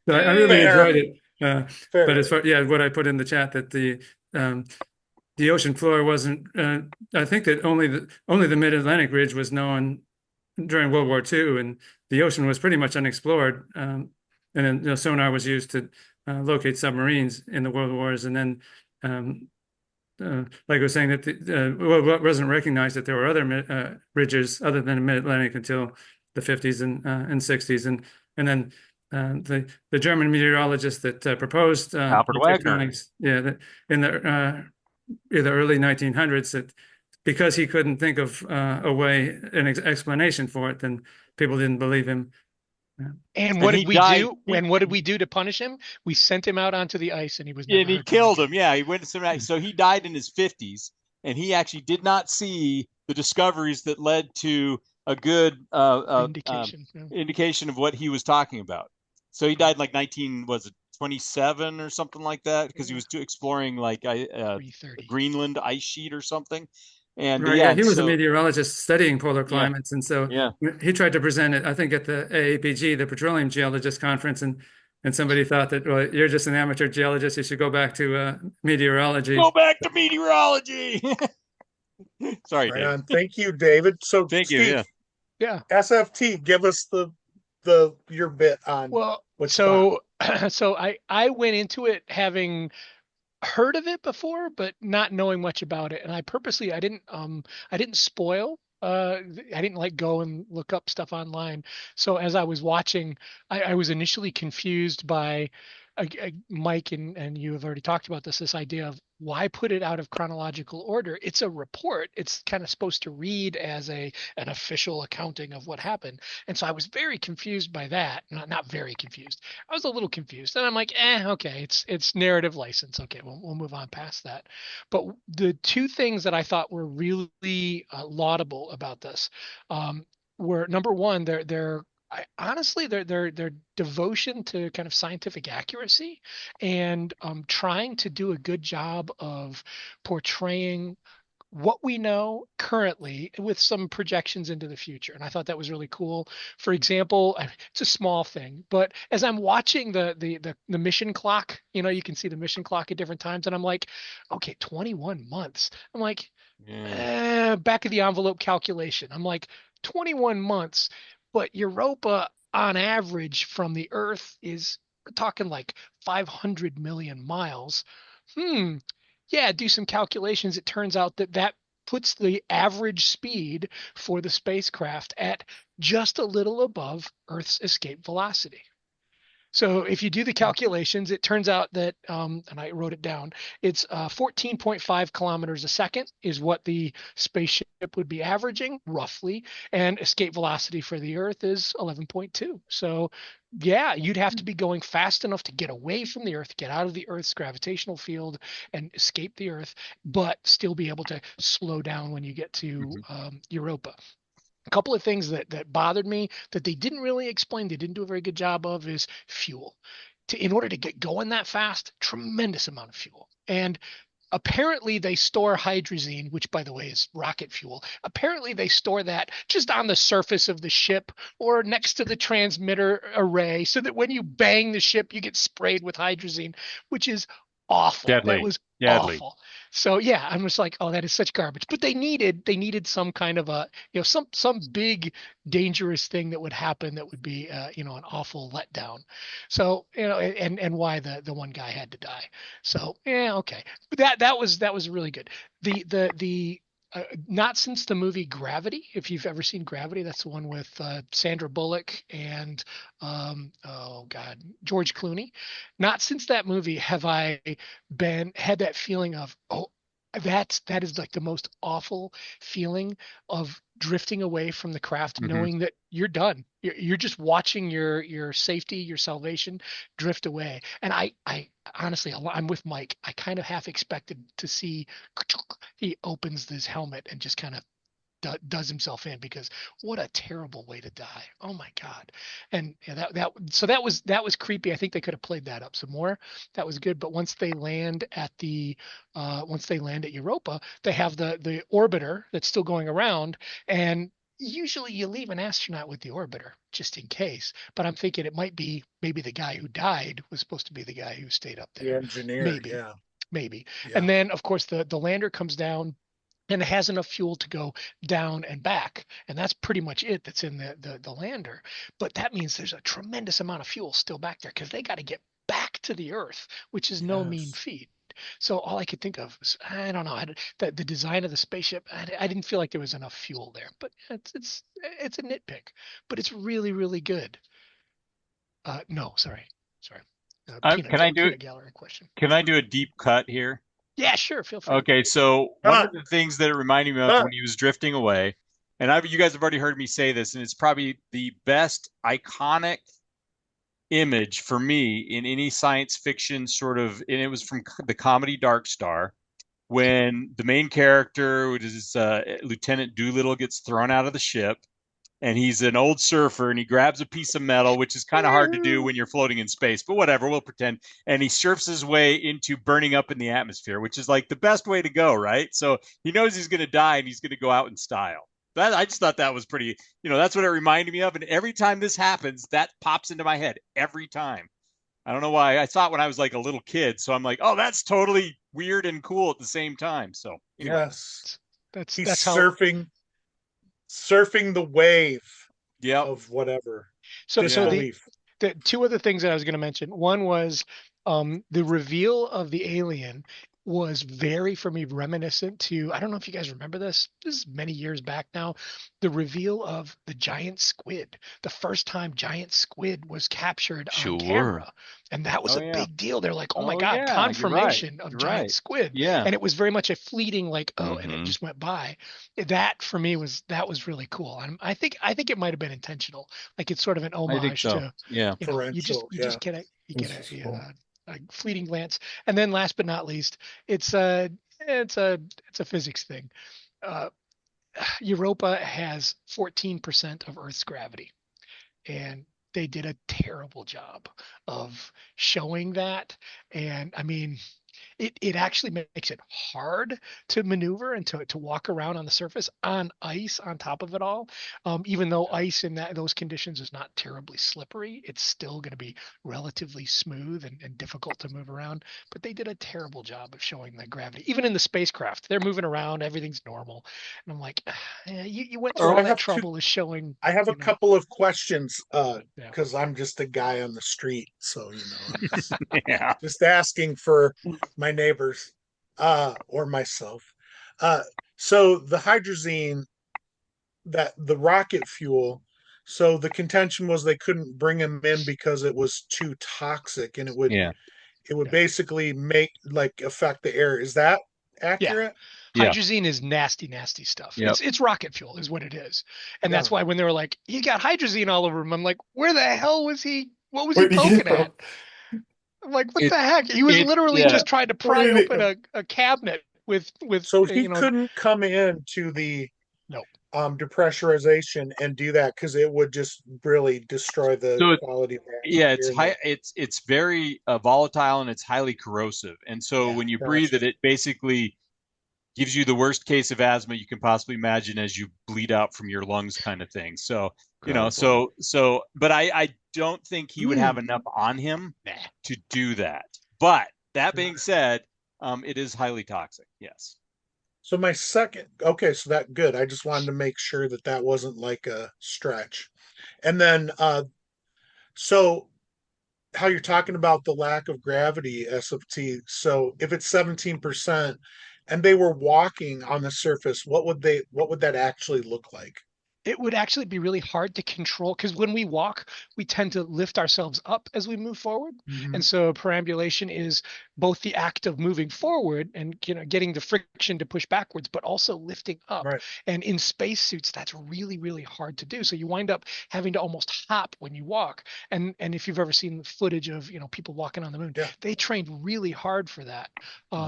S8: I really enjoyed it. But as far what I put in the chat that the ocean floor wasn't. I think that only the Mid-Atlantic Ridge was known during World War II, and the ocean was pretty much unexplored. And then sonar was used to locate submarines in the World Wars. And then, like I was saying, that it wasn't recognized that there were other ridges other than the Mid-Atlantic until the 50s and 60s. And then the German meteorologist that proposed
S7: Alfred Wagner,
S8: in the early 1900s, that because he couldn't think of an explanation for it, then people didn't believe him.
S6: And what did we do? And what did we do to punish him? We sent him out onto the ice, and he was never
S7: and he killed him. Yeah, he went to so he died in his 50s, and he actually did not see the discoveries that led to a good indication of what he was talking about. So he died like 1927 or something like that, because he was exploring like Greenland ice sheet or something. And
S8: right, he was a meteorologist studying polar climates, and so
S7: yeah,
S8: he tried to present it, I think, at the AAPG, the Petroleum Geologist Conference, and somebody thought that, well, you're just an amateur geologist, you should go back to meteorology.
S7: Go back to meteorology. Sorry,
S1: right
S7: David.
S1: on. Thank you, David. So
S7: thank
S1: Steve,
S7: you.
S6: Yeah.
S1: SFT, give us your bit on.
S6: Well, so I went into it having heard of it before, but not knowing much about it. And I purposely I didn't spoil. I didn't like go and look up stuff online. So as I was watching, I was initially confused by Mike and you have already talked about this idea of why put it out of chronological order. It's a report. It's kind of supposed to read as an official accounting of what happened. And so I was very confused by that. Not very confused. I was a little confused. And I'm like, okay, it's narrative license. Okay, we'll move on past that. But the two things that I thought were really laudable about this were, number one, honestly, their devotion to kind of scientific accuracy and trying to do a good job of portraying what we know currently with some projections into the future. And I thought that was really cool. For example, it's a small thing, but as I'm watching the mission clock, you can see the mission clock at different times, and I'm like, okay, 21 months. I'm like, back of the envelope calculation. I'm like, 21 months. But Europa, on average, from the Earth is, we're talking like 500 million miles. Yeah, do some calculations. It turns out that puts the average speed for the spacecraft at just a little above Earth's escape velocity. So if you do the calculations, it turns out that, and I wrote it down, it's 14.5 kilometers a second is what the spaceship would be averaging, roughly, and escape velocity for the Earth is 11.2. So yeah, you'd have to be going fast enough to get away from the Earth, get out of the Earth's gravitational field and escape the Earth, but still be able to slow down when you get to Europa. A couple of things that bothered me that they didn't really explain, they didn't do a very good job of, is fuel. In order to get going that fast, tremendous amount of fuel. And apparently they store hydrazine, which by the way is rocket fuel. Apparently they store that just on the surface of the ship or next to the transmitter array so that when you bang the ship, you get sprayed with hydrazine, which is awful.
S7: Deadly.
S6: That was
S7: Deadly.
S6: awful. So yeah, I'm just like, oh, that is such garbage. But they needed some kind of a, some big dangerous thing that would happen that would be an awful letdown. So, and why the one guy had to die. So yeah, okay. But that was really good. The not since the movie Gravity, if you've ever seen Gravity, that's the one with Sandra Bullock and oh God, George Clooney. Not since that movie have I had that feeling of, oh, that is like the most awful feeling of drifting away from the craft, knowing that you're done. You're just watching your safety, your salvation drift away. And I honestly, I'm with Mike. I kind of half expected to see he opens this helmet and just kind of does himself in, because what a terrible way to die. Oh my God. And yeah, that was creepy. I think they could have played that up some more. That was good. But once they land at Europa, they have the orbiter that's still going around, and usually you leave an astronaut with the orbiter just in case. But I'm thinking it might be maybe the guy who died was supposed to be the guy who stayed up there.
S1: The engineer,
S6: maybe.
S1: Yeah.
S6: And then of course the lander comes down and it has enough fuel to go down and back. And that's pretty much it that's in the lander. But that means there's a tremendous amount of fuel still back there, because they got to get back to the Earth, which is no mean feat. So all I could think of was, I don't know, the design of the spaceship, I didn't feel like there was enough fuel there. But it's a nitpick, but it's really, really good. No, sorry. Peanut gallery question.
S7: Can I do a deep cut here?
S6: Yeah, sure. Feel free.
S7: Okay, so one of the things that it reminded me of when he was drifting away, and you guys have already heard me say this, and it's probably the best iconic image for me in any science fiction sort of, and it was from the comedy Dark Star, when the main character, which is Lieutenant Doolittle, gets thrown out of the ship, and he's an old surfer, and he grabs a piece of metal, which is kind of hard to do when you're floating in space, but whatever, we'll pretend. And he surfs his way into burning up in the atmosphere, which is like the best way to go, right? So he knows he's going to die, and he's going to go out in style. I just thought that was pretty, that's what it reminded me of. And every time this happens, that pops into my head every time. I don't know why. I saw it when I was like a little kid. So I'm like, oh, that's totally weird and cool at the same time. So anyway.
S1: Yes,
S6: that's
S1: surfing the wave of whatever.
S6: So the two other things that I was going to mention. One was the reveal of the alien was very, for me, reminiscent to, I don't know if you guys remember this. This is many years back now. The reveal of the giant squid. The first time giant squid was captured on camera. And that was a big deal. They're like, oh my God, confirmation of giant squid.
S7: Yeah.
S6: And it was very much a fleeting, like, and it just went by. That for me was really cool. I think it might have been intentional. Like it's sort of an homage to, you just get a fleeting glance. And then last but not least, it's a physics thing. Europa has 14% of Earth's gravity, and they did a terrible job of showing that. And I mean, it actually makes it hard to maneuver and to walk around on the surface on ice on top of it all. Even though ice in those conditions is not terribly slippery, it's still going to be relatively smooth and difficult to move around. But they did a terrible job of showing the gravity. Even in the spacecraft, they're moving around, everything's normal. And I'm like, you went through all that trouble of showing.
S1: I have a couple of questions because I'm just a guy on the street. So, just asking for my neighbors or myself. So the hydrazine, that the rocket fuel, so the contention was they couldn't bring them in because it was too toxic, and it would basically affect the air. Is that accurate?
S6: Hydrazine is nasty stuff. It's rocket fuel is what it is. And that's why when they were like, you got hydrazine all over him, I'm like, where the hell was he? What was he poking at? I'm like, what the heck? He was literally just trying to pry open a cabinet with.
S1: So he couldn't come in to the depressurization and do that because it would just really destroy the quality of air.
S7: It's very volatile, and it's highly corrosive. And so when you breathe it basically gives you the worst case of asthma you can possibly imagine as you bleed out from your lungs, kind of thing. So but I don't think he would have enough on him to do that. But That being said, it is highly toxic. Yes.
S1: So my second, okay, so that good. I just wanted to make sure that that wasn't like a stretch. And then, so how you're talking about the lack of gravity SFT. So if it's 17% and they were walking on the surface, what would that actually look like?
S6: It would actually be really hard to control because when we walk, we tend to lift ourselves up as we move forward. And so perambulation is both the act of moving forward and getting the friction to push backwards, but also lifting up.
S1: Right.
S6: And in spacesuits, that's really, really hard to do. So you wind up having to almost hop when you walk. And if you've ever seen footage of people walking on the moon, they trained really hard for that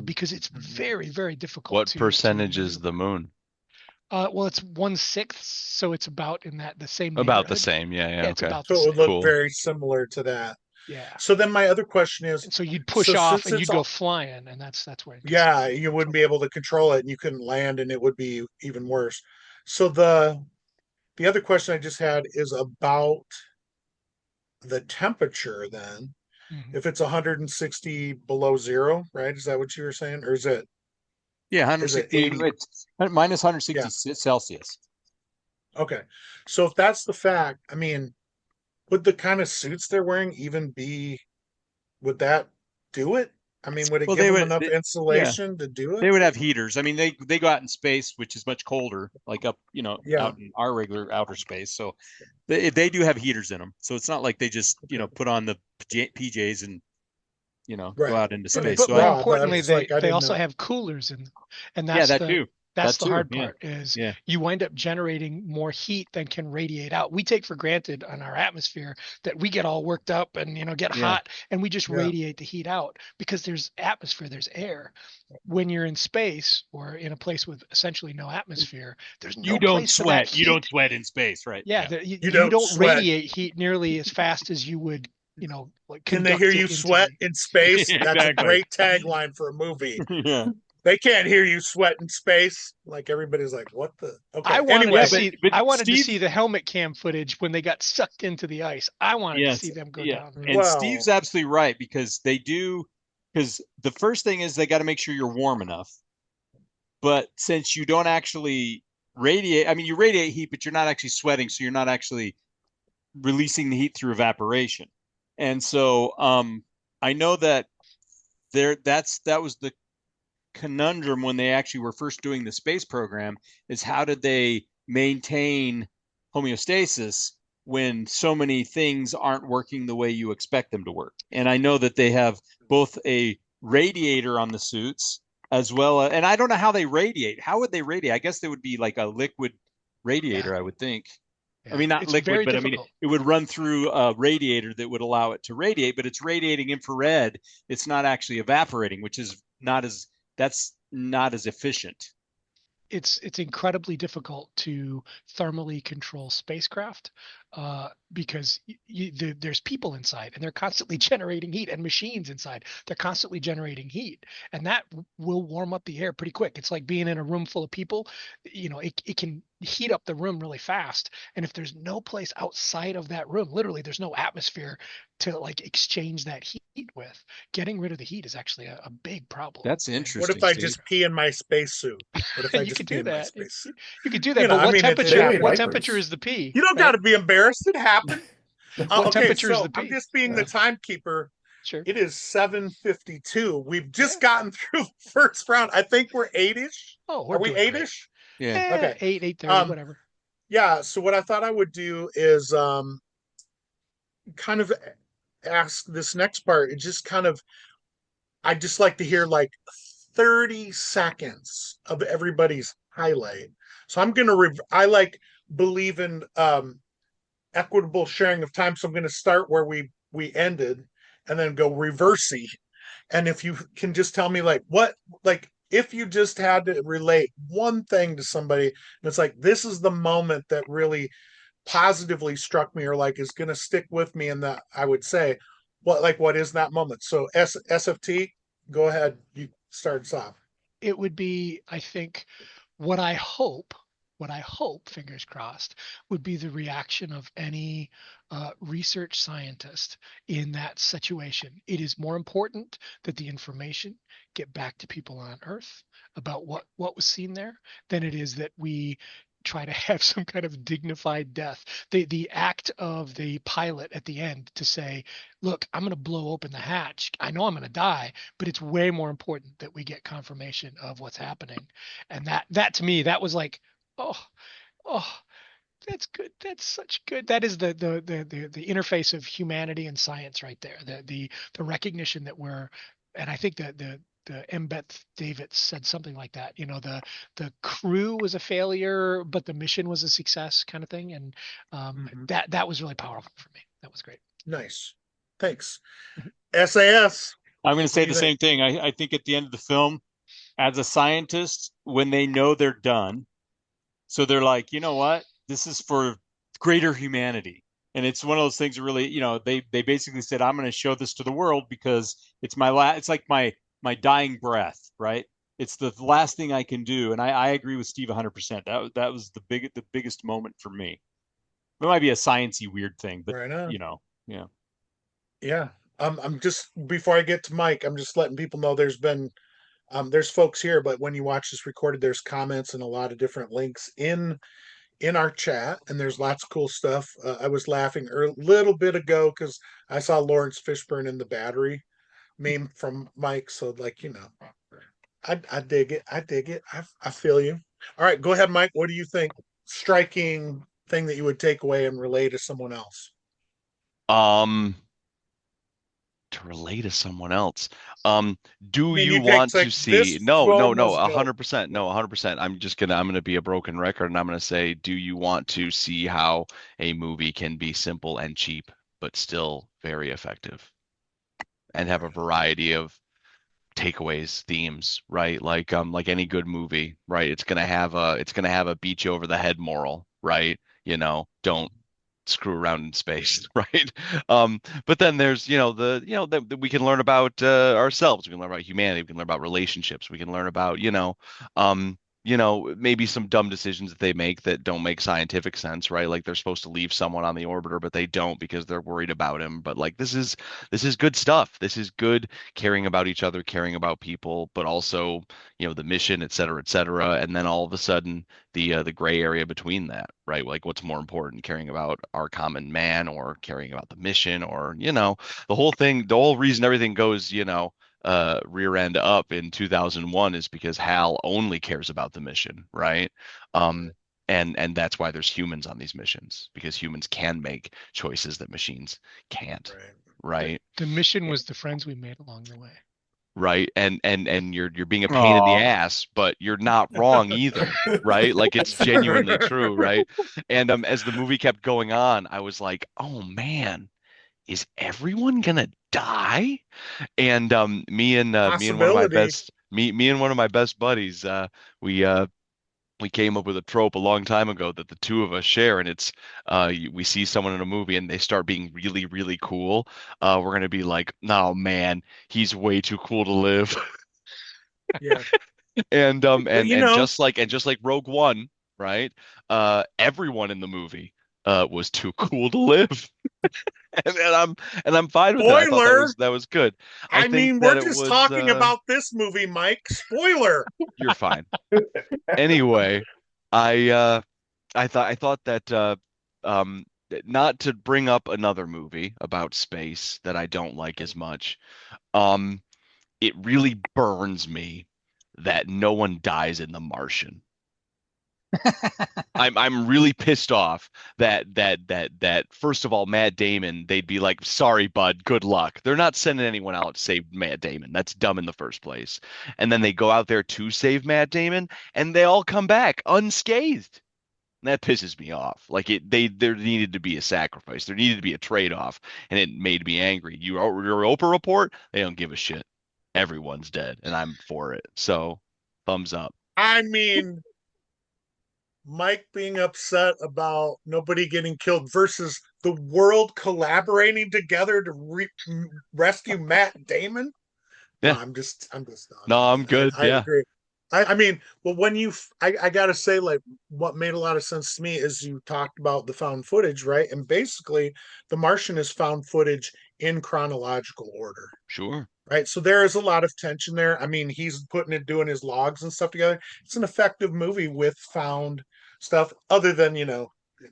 S6: because it's very, very difficult.
S2: What percentage is the moon?
S6: Well, it's 1/6, so it's about in the same
S2: About the
S6: neighborhood.
S2: same, yeah,
S6: It's
S2: okay.
S6: about
S1: So
S6: the
S1: it would
S6: same.
S1: look very similar to that.
S6: Yeah.
S1: So then my other question is,
S6: And so you'd push
S1: so
S6: off
S1: since
S6: and
S1: it's
S6: you'd go
S1: all-
S6: flying, and that's where it gets
S1: yeah, you wouldn't be able to control it and you couldn't land and it would be even worse. So the other question I just had is about the temperature then.
S6: Mhm.
S1: If it's 160 below zero, right? Is that what you were saying? Or is it
S7: Yeah,
S1: Is it
S7: 160.
S1: 80?
S7: It's minus 160 Celsius.
S1: okay? So if that's the fact, I mean, would the kind of suits they're wearing even would that do it? I mean, would it
S7: Well,
S1: give
S7: they
S1: them
S7: would-
S1: enough
S7: they-
S1: insulation to do it?
S7: They would have heaters. I mean, they go out in space, which is much colder, like up,
S1: Yeah.
S7: out in our regular outer space. So they do have heaters in them. So it's not like they just, put on the PJs and, go
S1: Right.
S7: out into
S1: But-
S7: space.
S6: But
S7: So
S6: more
S1: Rob,
S6: importantly,
S1: it's like, I
S6: they
S1: didn't
S6: also
S1: know.
S6: have coolers in, and
S7: yeah,
S6: that's
S7: that too.
S6: that's the
S7: too,
S6: hard
S7: yeah.
S6: part is
S7: Yeah.
S6: you wind up generating more heat than can radiate out. We take for granted on our atmosphere that we get all worked up and get
S7: Yeah.
S6: hot and we just
S1: Yeah.
S6: radiate the heat out because there's atmosphere, there's air. When you're in space or in a place with essentially no atmosphere, there's no
S7: You don't
S6: place for that
S7: sweat. You don't
S6: heat.
S7: sweat in space, right?
S6: Yeah, you
S1: You
S6: don't,
S1: don't sweat.
S6: radiate heat nearly as fast as you would, like
S1: Can they hear
S6: conduct it
S1: you
S6: into
S1: sweat
S6: the-
S1: in space?
S7: Yeah,
S1: That's
S7: exactly.
S1: a great tagline for a movie.
S7: yeah.
S1: They can't hear you sweat in space. Like everybody's like, what the? Okay.
S6: I wanted
S1: Anyway,
S6: to see.
S7: but
S6: I wanted to
S7: Steve-
S6: see the helmet cam footage when they got sucked into the ice. I wanted to
S7: Yes,
S6: see them go
S7: yeah.
S6: down there.
S7: And
S1: Well-
S7: Steve's absolutely right because because the first thing is they got to make sure you're warm enough. But since you don't actually radiate, I mean, you radiate heat, but you're not actually sweating, so you're not actually releasing the heat through evaporation. And so I know that that was the conundrum when they actually were first doing the space program is how did they maintain homeostasis when so many things aren't working the way you expect them to work. And I know that they have both a radiator on the suits as well and I don't know how they radiate. How would they radiate? I guess they would be like a liquid radiator, I would think.
S6: Yeah.
S7: I mean, not
S6: It's
S7: liquid,
S6: very
S7: but I
S6: difficult.
S7: mean, it would run through a radiator that would allow it to radiate, but it's radiating infrared. It's not actually evaporating, which is that's not as efficient.
S6: It's incredibly difficult to thermally control spacecraft because there's people inside and they're constantly generating heat and machines inside. They're constantly generating heat and that will warm up the air pretty quick. It's like being in a room full of people. It can heat up the room really fast. And if there's no place outside of that room, literally there's no atmosphere to like exchange that heat with. Getting rid of the heat is actually a big problem.
S7: That's interesting.
S1: what if I
S7: Steve.
S1: just pee in my spacesuit? What if I
S6: You
S1: just
S6: could
S1: pee
S6: do
S1: in my
S6: that.
S1: spacesuit?
S6: You could do that,
S1: You know,
S6: but
S1: I
S6: what
S1: mean, it
S6: temperature?
S5: happens.
S6: What temperature is the pee?
S1: You don't
S6: right?
S1: got to be embarrassed. It happened.
S6: What temperature is
S1: so
S6: the
S1: I'm
S6: pee?
S1: just being the timekeeper.
S6: Sure.
S1: It is 7:52. We've just gotten through the first round. I think we're 8-ish.
S6: Oh,
S1: Are we
S6: doing great.
S1: 8-ish?
S7: Yeah.
S1: Okay.
S6: 8:30, whatever.
S1: Yeah. So what I thought I would do is kind of ask this next part. It just kind of I just like to hear like 30 seconds of everybody's highlight. So I'm gonna I like believe in equitable sharing of time. So I'm gonna start where we ended and then go reversey. And if you can just tell me like if you just had to relate one thing to somebody, and it's like this is the moment that really positively struck me or like is gonna stick with me, and that I would say, what is that moment? So SFT, go ahead, you start us off.
S6: It would be, I think, what I hope what I hope, fingers crossed, would be the reaction of any research scientist in that situation. It is more important that the information get back to people on Earth about what was seen there than it is that we try to have some kind of dignified death. The act of the pilot at the end to say, look, I'm going to blow open the hatch. I know I'm going to die, but it's way more important that we get confirmation of what's happening. And that to me, that was like, oh, that's good. That's such good. That is the interface of humanity and science right there. The recognition that and I think that the Mbeth David said something like that. The crew was a failure, but the mission was a success, kind of thing. And that was really powerful for me. That was great.
S1: Nice. Thanks. SAS.
S7: I'm going to say the same thing. I think at the end of the film, as a scientist, when they know they're done, so they're like, you know what? This is for greater humanity. And it's one of those things that really, they basically said, I'm going to show this to the world because it's it's like my dying breath, right? It's the last thing I can do. And I agree with Steve 100%. That was the biggest moment for me. It might be a sciencey weird thing, but
S1: right on.
S7: Yeah.
S1: Yeah. I'm just, before I get to Mike, I'm just letting people know there's folks here, but when you watch this recorded, there's comments and a lot of different links in our chat, and there's lots of cool stuff. I was laughing a little bit ago because I saw Lawrence Fishburne in the battery meme from Mike. So I dig it. I feel you. All right, go ahead, Mike. What do you think? Striking thing that you would take away and relay to someone else?
S2: To relate to someone else. Do
S1: mean,
S2: you
S1: you
S2: want
S1: take,
S2: to see?
S1: this
S2: No,
S1: road
S2: no,
S1: must go.
S2: 100%. No, 100%. I'm going to be a broken record and I'm going to say, do you want to see how a movie can be simple and cheap, but still very effective and have a variety of takeaways, themes, right? Like any good movie, right? It's going to have a beat you over the head moral, right? Don't screw around in space, right? But then there's that we can learn about ourselves, we can learn about humanity, we can learn about relationships, we can learn about maybe some dumb decisions that they make that don't make scientific sense, right? Like they're supposed to leave someone on the orbiter, but they don't because they're worried about him. But like this is good stuff. This is good caring about each other, caring about people, but also the mission, et cetera, et cetera. And then all of a sudden the gray area between that, right? Like what's more important, caring about our common man or caring about the mission, or the whole thing, the whole reason everything goes rear end up in 2001 is because Hal only cares about the mission, right? And that's why there's humans on these missions, because humans can make choices that machines can't, right?
S6: The mission was the friends we made along the way.
S2: Right. And you're being a pain in the ass, but you're not wrong either, right? Like it's genuinely true, right? And as the movie kept going on, I was like, oh man, is everyone gonna die? And me and one of my best buddies, we came up with a trope a long time ago that the two of us share, and it's we see someone in a movie and they start being really, really cool. We're gonna be like, no man, he's way too cool to live.
S1: Yeah.
S2: And just like Rogue One, right? Everyone in the movie was too cool to live. and I'm fine with it. I thought that was good.
S1: I mean, we're just talking about this movie, Mike. Spoiler.
S2: You're fine. Anyway, I thought that not to bring up another movie about space that I don't like as much, it really burns me that no one dies in The Martian. I'm really pissed off that first of all, Matt Damon, they'd be like, sorry, bud, good luck. They're not sending anyone out to save Matt Damon. That's dumb in the first place. And then they go out there to save Matt Damon, and they all come back unscathed. And that pisses me off. Like there needed to be a sacrifice. There needed to be a trade-off, and it made me angry. Your Europa Report, they don't give a shit. Everyone's dead, and I'm for it. So, thumbs up.
S1: I mean, Mike being upset about nobody getting killed versus the world collaborating together to rescue Matt Damon.
S2: Yeah.
S1: No, I'm just done.
S2: No, I'm good.
S1: I agree. I mean, well, when I gotta say, like, what made a lot of sense to me is you talked about the found footage, right? And basically, The Martian is found footage in chronological order,
S2: Sure.
S1: right? So there is a lot of tension there. I mean, he's doing his logs and stuff together. It's an effective movie with found stuff, other than,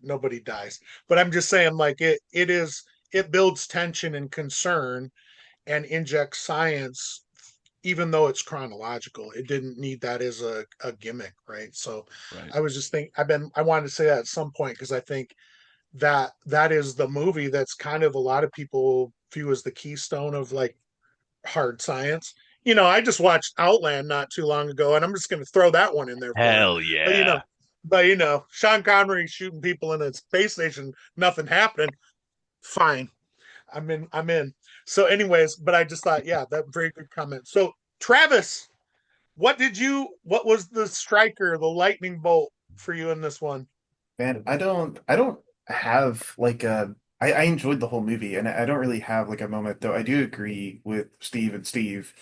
S1: nobody dies. But I'm just saying, like, it builds tension and concern and injects science, even though it's chronological. It didn't need that as a gimmick, right? So
S2: Right.
S1: I was just thinking, I wanted to say that at some point, because I think that is the movie that's kind of a lot of people view as the keystone of, like, hard science. I just watched Outland not too long ago, and I'm just going to throw that one in there for you.
S2: Hell
S1: But
S2: yeah.
S1: Sean Connery shooting people in a space station, nothing happening. Fine, I'm in. So, anyways, but I just thought, yeah, that very good comment. So, Travis, what was the striker, the lightning bolt for you in this one?
S5: Man, I don't have like I enjoyed the whole movie, and I don't really have like a moment, though I do agree with Steve and Steve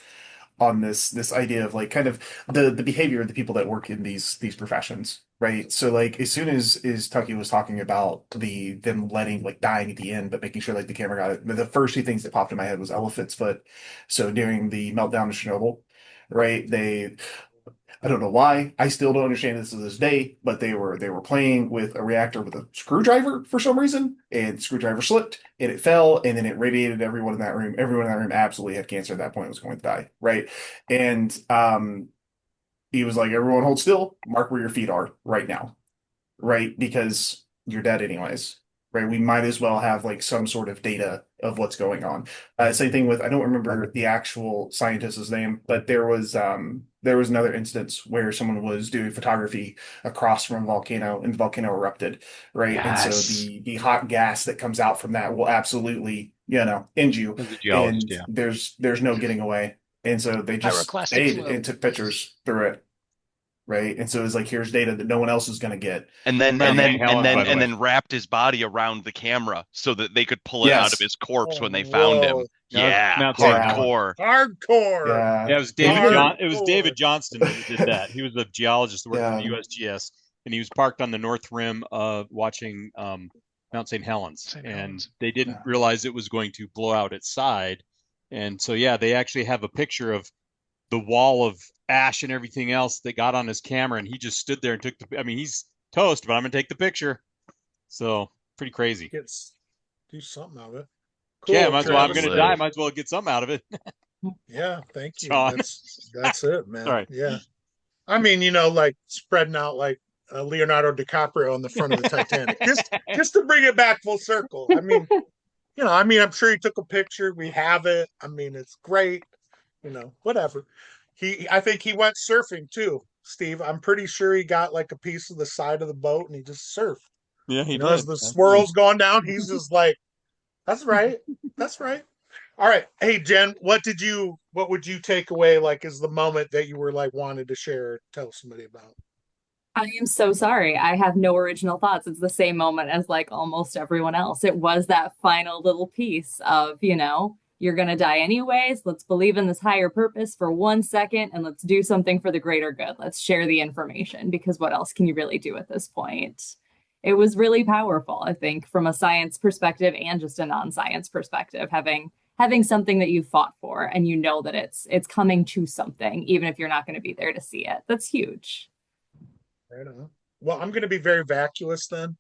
S5: on this idea of like kind of the behavior of the people that work in these professions, right? So like as soon as Tucky was talking about them letting like dying at the end, but making sure like the camera got it, the first two things that popped in my head was elephant's foot. So during the meltdown of Chernobyl, right? I don't know why. I still don't understand this to this day, but they were playing with a reactor with a screwdriver for some reason, and the screwdriver slipped and it fell, and then it radiated everyone in that room. Everyone in that room absolutely had cancer at that point, was going to die, right? And he was like, everyone hold still, mark where your feet are right now, right? Because you're dead anyways, right? We might as well have like some sort of data of what's going on. Same thing with, I don't remember the actual scientist's name, but there was another instance where someone was doing photography across from a volcano and the volcano erupted, right? And so
S2: Yes.
S5: the hot gas that comes out from that will absolutely, end you,
S7: As a geologist,
S5: and
S7: yeah.
S5: there's no getting away. And so they just
S6: Pyroclastic
S5: stayed
S6: flow.
S5: and took pictures through it, right? And so it's like, here's data that no one else is going to get.
S2: And then
S7: Right,
S2: and then
S7: Helen,
S2: and then
S7: by the
S2: and
S7: way.
S2: then wrapped his body around the camera so that they could pull it out of
S5: Yes.
S2: his corpse when they found
S1: Whoa,
S2: him.
S7: Yeah,
S2: Yeah,
S7: Mount St. Helens.
S2: hardcore.
S1: hardcore,
S5: Yeah.
S7: Yeah, it was It was
S1: hardcore.
S7: David Johnston that did that. He was a geologist that worked for the
S5: Yeah.
S7: USGS, and he was parked on the north rim watching Mount St. Helens,
S6: St.
S7: and
S6: Helens.
S7: they didn't
S5: Yeah.
S7: realize it was going to blow out its side. And so, yeah, they actually have a picture of the wall of ash and everything else that got on his camera, and he just stood there and took I mean, he's toast, but I'm gonna take the picture. So pretty crazy.
S1: Do something of it.
S7: Yeah,
S1: Cool,
S7: might as well. I'm
S1: Travis.
S7: gonna
S2: Live.
S7: die. Might as well get something out of it.
S1: Yeah, thank you.
S7: Sean.
S1: That's it, man.
S7: Sorry.
S1: Yeah. I mean, like spreading out like Leonardo DiCaprio on the front of the Titanic, just to bring it back full circle. I mean, I'm sure he took a picture. We have it. I mean, it's great. Whatever. I think he went surfing too, Steve. I'm pretty sure he got like a piece of the side of the boat and he just surfed.
S7: Yeah, he
S1: As
S7: did.
S1: the
S7: Absolutely.
S1: swirls going down, he's just like, "That's right. That's right." All right. Hey, Jen, what would you take away, like, as the moment that you were like wanted to share, tell somebody about?
S3: I am so sorry. I have no original thoughts. It's the same moment as like almost everyone else. It was that final little piece of, you're going to die anyways. Let's believe in this higher purpose for 1 second and let's do something for the greater good. Let's share the information, because what else can you really do at this point? It was really powerful, I think, from a science perspective and just a non-science perspective, having something that you fought for and that it's coming to something, even if you're not going to be there to see it. That's huge.
S1: Right on. Well, I'm going to be very vacuous then.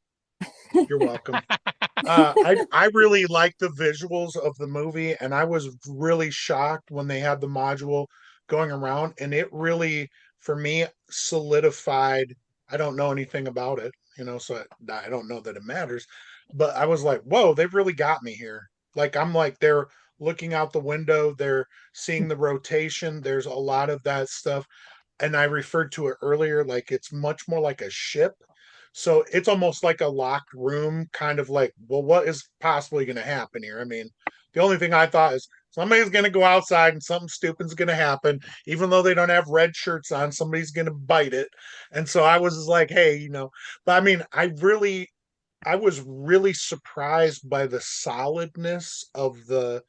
S1: You're welcome. I really like the visuals of the movie, and I was really shocked when they had the module going around, and it really, for me, solidified. I don't know anything about it, so I don't know that it matters, but I was like, whoa, they've really got me here. Like, I'm like, they're looking out the window, they're seeing the rotation. There's a lot of that stuff, and I referred to it earlier, like it's much more like a ship. So it's almost like a locked room, kind of like, well, what is possibly going to happen here? I mean, the only thing I thought is somebody's going to go outside and something stupid's going to happen. Even though they don't have red shirts on, somebody's going to bite it. And so I was just like, hey, but I mean, I was really surprised by the solidness of the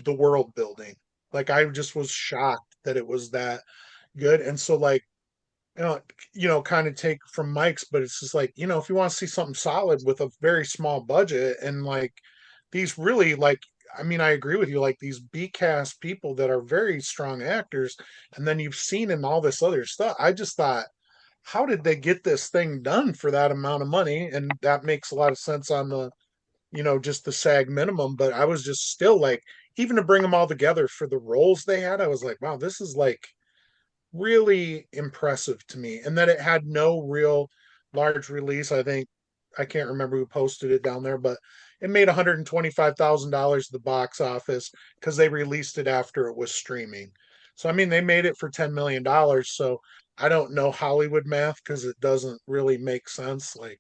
S1: world building. Like, I just was shocked that it was that good. And so like, kind of take from Mike's, but it's just like, if you want to see something solid with a very small budget and like these really like, I mean, I agree with you, like these B cast people that are very strong actors, and then you've seen in all this other stuff. I just thought, how did they get this thing done for that amount of money? And that makes a lot of sense on the, just the SAG minimum. But I was just still like, even to bring them all together for the roles they had, I was like, wow, this is like really impressive to me. And that it had no real large release. I can't remember who posted it down there, but it made $125,000 at the box office because they released it after it was streaming. So I mean, they made it for $10 million. So I don't know Hollywood math because it doesn't really make sense. Like,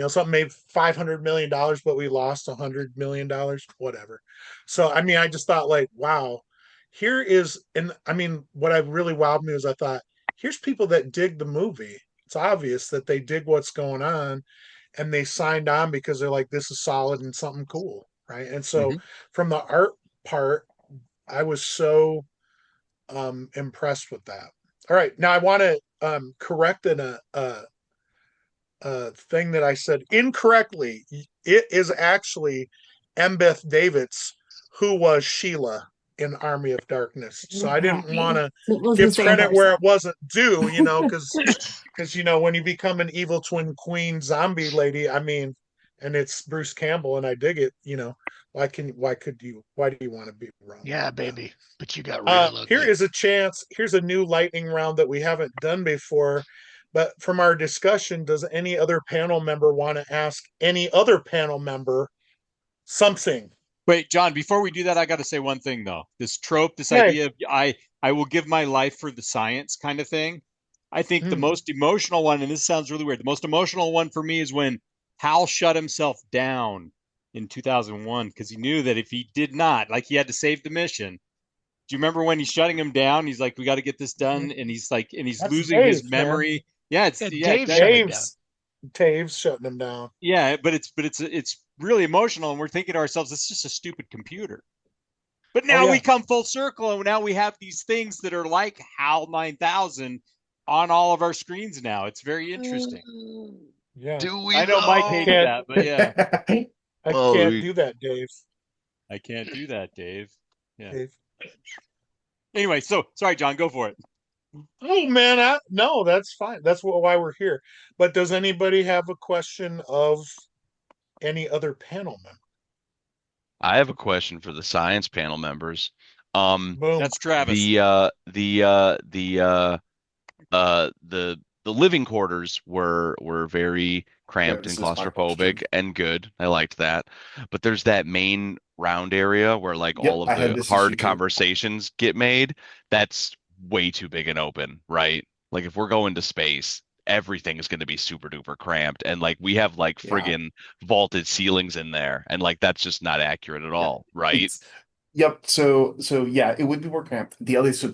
S1: something made $500 million, but we lost $100 million, whatever. So I mean, I just thought like, wow, here is, and I mean, what I really wowed me was I thought, here's people that dig the movie. It's obvious that they dig what's going on, and they signed on because they're like, this is solid and something cool, right? And so from the art part, I was so impressed with that. All right, now I want to correct a thing that I said incorrectly. It is actually Embeth Davidtz who was Sheila in Army of Darkness. So I didn't want to give credit where it wasn't due, because when you become an evil twin queen zombie lady, I mean, and it's Bruce Campbell, and I dig it, why do you want to be wrong?
S6: Yeah, baby, but you got real ugly.
S1: Here is a chance. Here's a new lightning round that we haven't done before. But from our discussion, does any other panel member want to ask any other panel member something?
S7: Wait, John, before we do that, I got to say one thing, though. This trope, this idea of I will give my life for the science kind of thing. I think the most emotional one, and this sounds really weird, the most emotional one for me is when Hal shut himself down in 2001 because he knew that if he did not, like he had to save the mission. Do you remember when he's shutting him down? He's like, we got to get this done. And he's like, and he's
S1: That's
S7: losing
S1: Dave,
S7: his memory.
S1: Man.
S7: Yeah, it's
S6: Dave
S1: Taves shutting him down.
S7: Yeah, but it's really emotional, and we're thinking to ourselves, it's just a stupid computer. But now we come full circle, and now we have these things that are like HAL 9000 on all of our screens now. It's very interesting.
S1: Yeah,
S7: I know Mike hated that, but yeah,
S1: I can't do that, Dave.
S7: I can't do that, Dave. Yeah.
S1: Dave.
S7: Anyway, so sorry, John, go for it.
S1: Oh man, no, that's fine. That's why we're here. But does anybody have a question of any other panel member?
S2: I have a question for the science panel members.
S1: Boom.
S7: That's Travis.
S2: The living quarters were very cramped and claustrophobic and good. I liked that. But there's that main round area where like all of the hard conversations get made. That's way too big and open, right? Like if we're going to space, everything is going to be super duper cramped, and like we have like friggin' vaulted ceilings in there, and like that's just not accurate at all, right?
S5: Yep. So yeah, it would be more cramped. The other so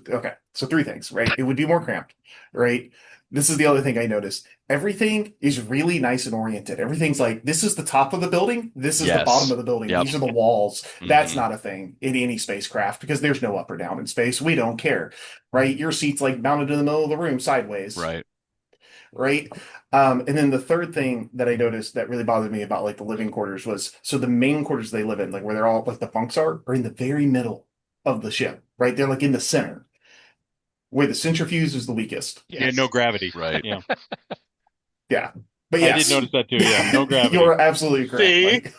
S5: three things, right? It would be more cramped, right? This is the other thing I noticed. Everything is really nice and oriented. Everything's like, this is the top of the building. This is the bottom of the building. These are the walls. That's not a thing in any spacecraft because there's no up or down in space. We don't care, right? Your seat's like mounted in the middle of the room sideways.
S2: Right.
S5: Right. And then the third thing that I noticed that really bothered me about like the living quarters was, so the main quarters they live in, like where they're all like the bunks are in the very middle of the ship, right? They're like in the center where the centrifuge is the weakest.
S7: Yes. Yeah, no gravity.
S2: Right.
S7: Yeah.
S5: Yeah. But yes.
S7: I did notice that too. Yeah, no gravity.
S5: You're absolutely correct.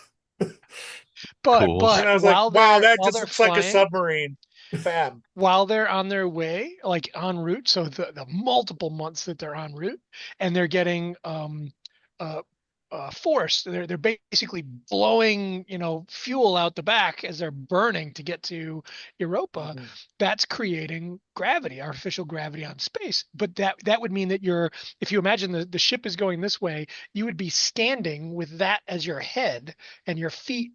S6: But
S2: Cool.
S1: And I was like, wow, that just looks like a submarine. Fab.
S6: While they're on their way, like en route, so the multiple months that they're en route, and they're getting force. They're basically blowing, fuel out the back as they're burning to get to Europa. Mm-hmm. That's creating gravity, artificial gravity on space. But that would mean that if you imagine the ship is going this way, you would be standing with that as your head and your feet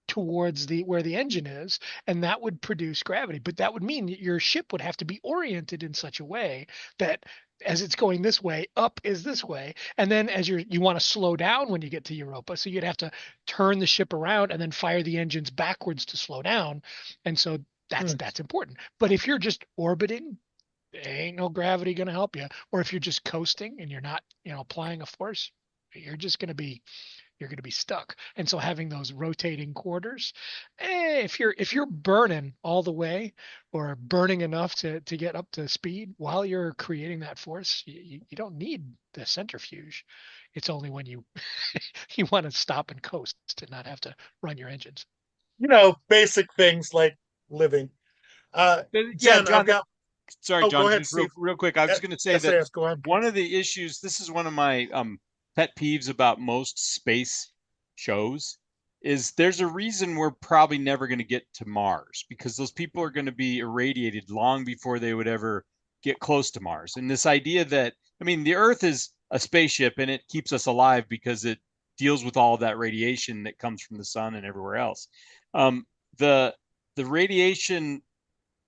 S6: towards where the engine is, and that would produce gravity. But that would mean that your ship would have to be oriented in such a way that as it's going this way, up is this way, and then as you want to slow down when you get to Europa, so you'd have to turn the ship around and then fire the engines backwards to slow down, and so that's important. But if you're just orbiting, ain't no gravity going to help you. Or if you're just coasting and you're not, applying a force, you're just going to be stuck. And so having those rotating quarters, if you're burning all the way or burning enough to get up to speed while you're creating that force, you don't need the centrifuge. It's only when you you want to stop and coast to not have to run your engines.
S1: Basic things like living.
S7: Yeah,
S1: Jen,
S7: John.
S1: I've got.
S7: Sorry,
S1: Oh,
S7: John.
S1: go ahead,
S7: Just
S1: Steve.
S7: real quick, I was going to say
S1: Yes,
S7: that
S1: yes, go ahead.
S7: one of the issues. This is one of my pet peeves about most space shows. Is there's a reason we're probably never going to get to Mars because those people are going to be irradiated long before they would ever get close to Mars. And this idea that, I mean, the Earth is a spaceship and it keeps us alive because it deals with all of that radiation that comes from the sun and everywhere else. The radiation,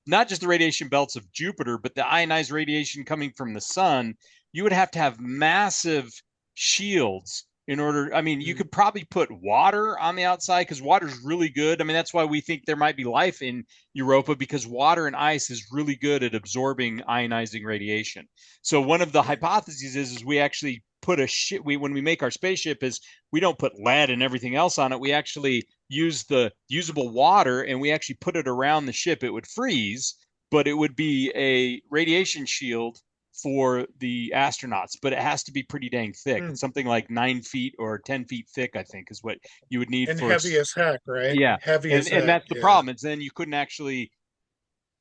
S7: not just the radiation belts of Jupiter, but the ionized radiation coming from the sun, you would have to have massive shields in order. I mean, you could probably put water on the outside because water is really good. I mean, that's why we think there might be life in Europa because water and ice is really good at absorbing ionizing radiation. So one of the hypotheses is we actually put when we make our spaceship is we don't put lead and everything else on it. We actually use the usable water and we actually put it around the ship. It would freeze, but it would be a radiation shield for the astronauts, but it has to be pretty dang thick. Something like 9 feet or 10 feet thick, I think, is what you would need.
S1: And heavy as heck, right?
S7: Yeah,
S1: heavy as heck.
S7: And that's the problem. Is then you couldn't actually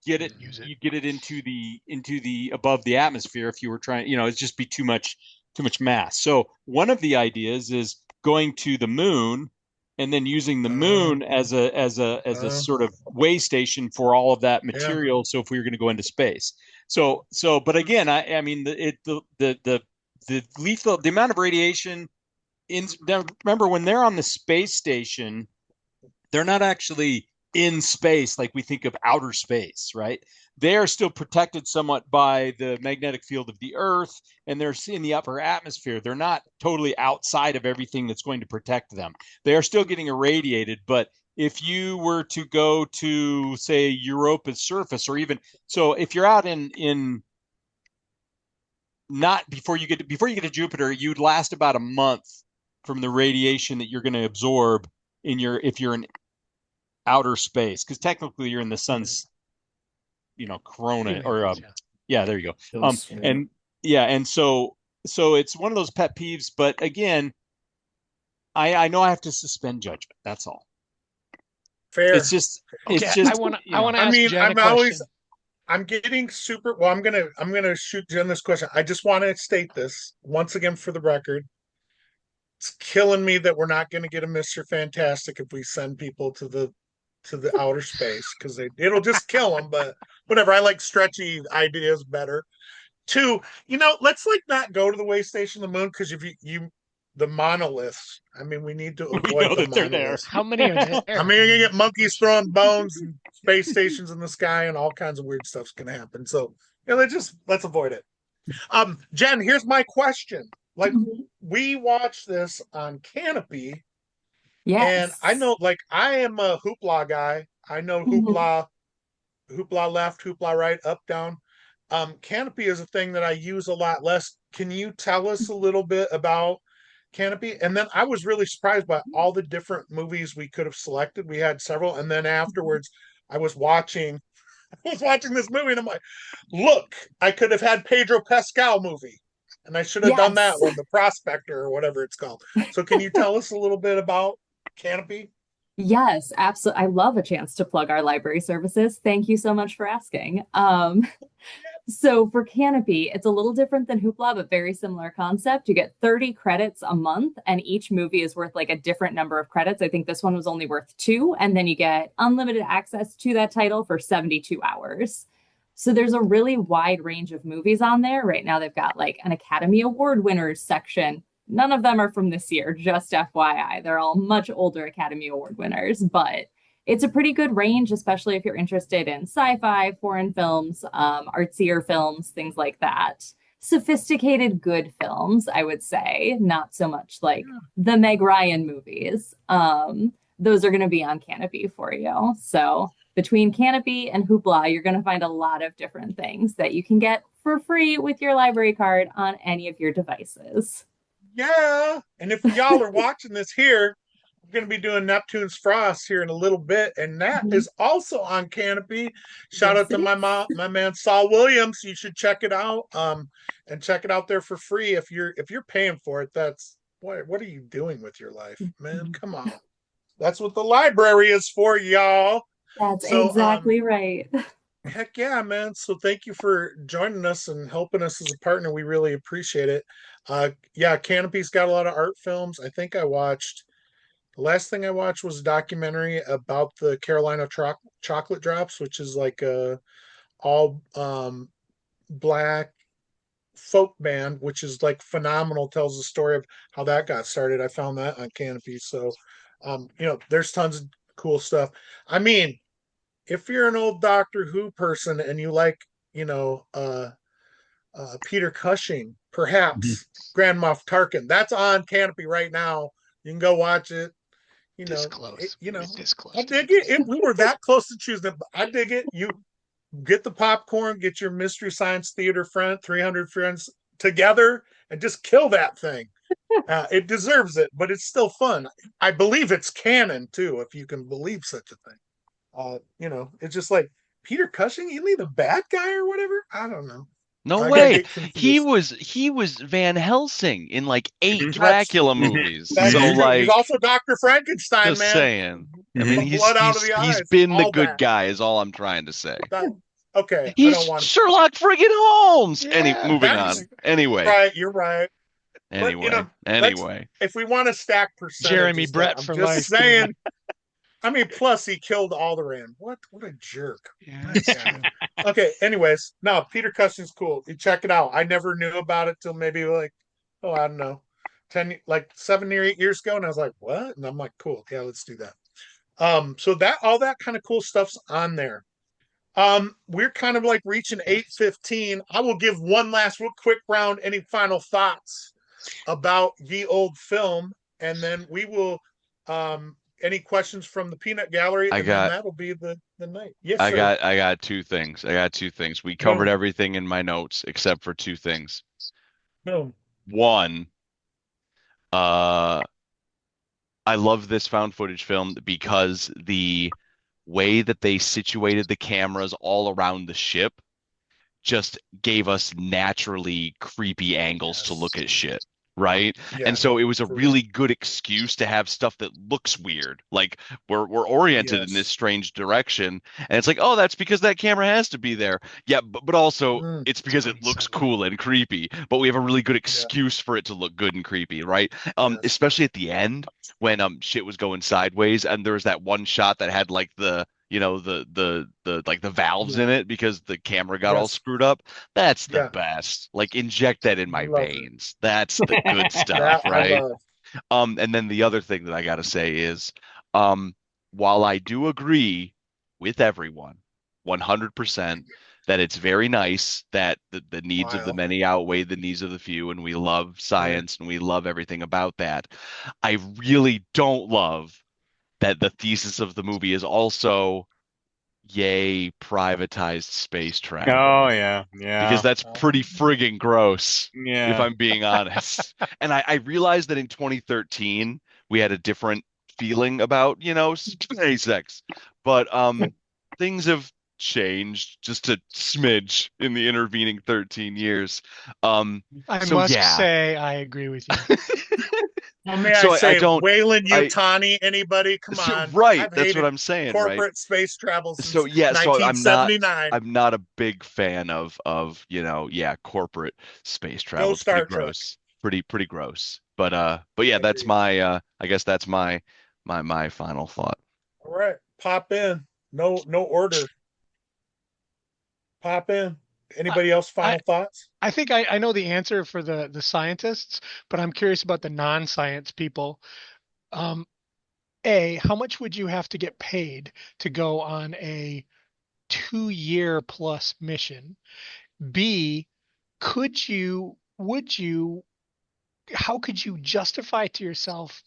S7: get it.
S6: Use it.
S7: You get it into the above the atmosphere if you were trying. It'd just be too much mass. So one of the ideas is going to the moon and then using the moon as a sort of way station for all of that material. So if we were going to go into space. But again, I mean, the lethal, the amount of radiation remember when they're on the space station, they're not actually in space like we think of outer space, right? They are still protected somewhat by the magnetic field of the Earth, and they're in the upper atmosphere. They're not totally outside of everything that's going to protect them. They are still getting irradiated, but if you were to go to, say, Europa's surface, or even so, if you're out in not before you get to Jupiter, you'd last about a month from the radiation that you're going to absorb if you're in outer space, because technically you're in the sun's corona or there you go. And so it's one of those pet peeves, but again, I know I have to suspend judgment. That's all.
S1: Fair.
S7: It's just
S6: I want to ask Jen a question.
S1: I'm getting super. Well, I'm gonna shoot Jen this question. I just want to state this once again for the record. It's killing me that we're not going to get a Mr. Fantastic if we send people to the outer space because it'll just kill them. But whatever. I like stretchy ideas better. Two, let's not go to the way station, the moon, because if you the monoliths. I mean, we need to avoid the monoliths.
S6: How many are there?
S1: I mean, you're gonna get monkeys throwing bones and space stations in the sky, and all kinds of weird stuff's gonna happen. So, let's avoid it. Jen, here's my question. We watched this on Canopy, and I know, I am a Hoopla guy. I know Hoopla left, Hoopla right, up, down. Canopy is a thing that I use a lot less. Can you tell us a little bit about Canopy? And then I was really surprised by all the different movies we could have selected. We had several, and then afterwards I was watching this movie and I'm like, look, I could have had Pedro Pascal movie, and I should have done that one, The Prospector or whatever it's called. So can you tell us a little bit about Canopy?
S3: Yes, absolutely. I love a chance to plug our library services. Thank you so much for asking. So for Canopy, it's a little different than Hoopla, but very similar concept. You get 30 credits a month, and each movie is worth a different number of credits. I think this one was only worth 2, and then you get unlimited access to that title for 72 hours. So there's a really wide range of movies on there. Right now, they've got an Academy Award winners section. None of them are from this year, just FYI. They're all much older Academy Award winners, but it's a pretty good range, especially if you're interested in sci-fi, foreign films, artsier films, things like that. Sophisticated, good films, I would say. Not so much the Meg Ryan movies. Those are going to be on Canopy for you. So between Canopy and Hoopla, you're going to find a lot of different things that you can get for free with your library card on any of your devices.
S1: Yeah. And if y'all are watching this here, we're going to be doing Neptune's Frost here in a little bit, and that is also on Canopy. Shout out to my man Saul Williams. You should check it out. And check it out there for free. If you're paying for it, that's what are you doing with your life, man? Come on. That's what the library is for, y'all.
S3: That's exactly right.
S1: Heck yeah, man. So thank you for joining us and helping us as a partner. We really appreciate it. Yeah, Canopy's got a lot of art films. I think the last thing I watched was a documentary about the Carolina chocolate drops, which is like a all black folk band, which is like phenomenal. Tells the story of how that got started. I found that on Canopy. So there's tons of cool stuff. I mean, if you're an old Doctor Who person and you like, Peter Cushing, perhaps Grand Moff Tarkin, that's on Canopy right now. You can go watch it.
S6: Disclose.
S1: I dig it. We were that close to choosing it, but I dig it. You get the popcorn, get your Mystery Science Theater friend, 300 friends together, and just kill that thing. It deserves it, but it's still fun. I believe it's canon too, if you can believe such a thing. It's just like Peter Cushing, isn't he the bad guy or whatever? I don't know.
S2: No way. He was Van Helsing in like 8 Dracula movies.
S1: That's
S2: so
S1: true.
S2: like
S1: he's also Dr. Frankenstein,
S2: just
S1: man.
S2: saying. I mean, he's been the good guy is all I'm trying to say.
S1: Okay.
S2: He's
S1: I don't want
S2: Sherlock friggin' Holmes.
S6: Yeah,
S2: Moving on. Anyway.
S1: Right, you're right.
S2: Anyway.
S1: But, if we want to stack percentages,
S6: Jeremy Brett for life.
S1: Saying. I mean, plus he killed Alderaan. What a jerk.
S6: Yeah.
S1: Okay, anyways, no, Peter Cushing's cool. You check it out. I never knew about it till maybe I don't know, 7 or 8 years ago, and I was like, what? And I'm like, cool, yeah, let's do that. So that all that kind of cool stuff's on there. We're kind of like reaching 8:15. I will give one last real quick round. Any final thoughts about the old film, and then we will any questions from the peanut gallery, then that'll be the night. Yes,
S2: I
S1: sir.
S2: I got 2 things. We covered everything in my notes except for 2 things.
S1: No.
S2: One, I love this found footage film because the way that they situated the cameras all around the ship just gave us naturally creepy angles to look at shit. Right.
S1: Yeah,
S2: and so it was a really good excuse to have stuff that looks weird. Like we're oriented in this strange direction. And it's like, oh, that's because that camera has to be there. Yeah. But also it's because it looks cool and creepy. But we have a really good excuse for it to look good and creepy. Right. Especially at the end when shit was going sideways. And there was that one shot that had like the the valves in it because the camera got all screwed up. That's the best. Like inject that in my veins. That's the good stuff, right? And then the other thing that I gotta say is while I do agree with everyone 100% that it's very nice that the needs of the many outweigh the needs of the few, and we love science and we love everything about that, I really don't love that the thesis of the movie is also, yay, privatized space travel.
S7: Oh, yeah.
S2: Because that's pretty friggin' gross, if I'm being honest. And I realized that in 2013, we had a different feeling about, SpaceX. But things have changed just a smidge in the intervening 13 years.
S6: I must say I agree with you.
S1: May I say, Wayland Yutani, anybody? Come on.
S2: Right, that's what I'm saying.
S1: Corporate space travel since
S2: so
S1: 1979.
S2: I'm not a big fan of corporate space travel. It's pretty gross. Pretty gross. But yeah, that's my I guess that's my final thought.
S1: All right, pop in. No order. Pop in. Anybody else final thoughts?
S6: I think I know the answer for the scientists, but I'm curious about the non-science people. A, how much would you have to get paid to go on a 2-year plus mission? B, how could you justify to yourself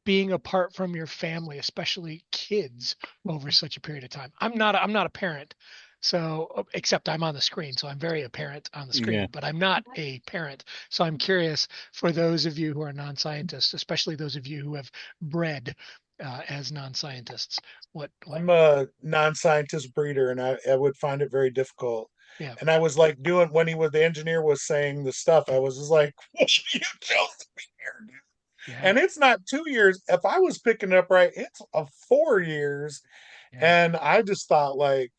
S6: being apart from your family, especially kids, over such a period of time. I'm not a parent, so except I'm on the screen, so I'm very apparent on the screen,
S7: Yeah.
S6: but I'm not a parent. So I'm curious for those of you who are non-scientists, especially those of you who have bred as non-scientists.
S1: I'm a non-scientist breeder, and I would find it very difficult.
S6: Yeah.
S1: And I was like when the engineer was saying the stuff, I was just like, you chose to be here, dude.
S6: Yeah.
S1: And it's not 2 years. If I was picking up right, it's 4 years.
S6: Yeah.
S1: And I just thought, like,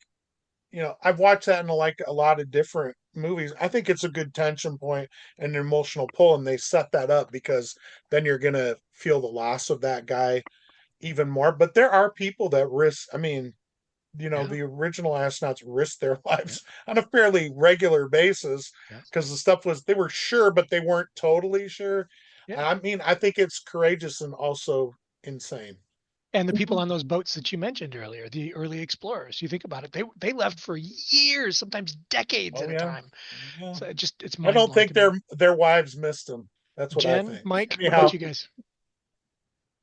S1: I've watched that in like a lot of different movies. I think it's a good tension point and an emotional pull, and they set that up because then you're gonna feel the loss of that guy even more. But there are people that risk. I mean,
S6: Yeah.
S1: the original astronauts risk their lives on a fairly regular basis
S6: Yeah.
S1: because the stuff they were sure, but they weren't totally sure.
S6: Yeah.
S1: I mean, I think it's courageous and also insane.
S6: And the people on those boats that you mentioned earlier, the early explorers, you think about it, they left for years, sometimes decades
S1: Oh,
S6: at a
S1: yeah.
S6: time.
S1: Yeah.
S6: So it's
S1: I don't
S6: mind-blowing
S1: think
S6: to me.
S1: their wives missed them. That's what I
S6: Jen,
S1: think.
S6: Mike, what
S1: Anyhow,
S6: about you guys?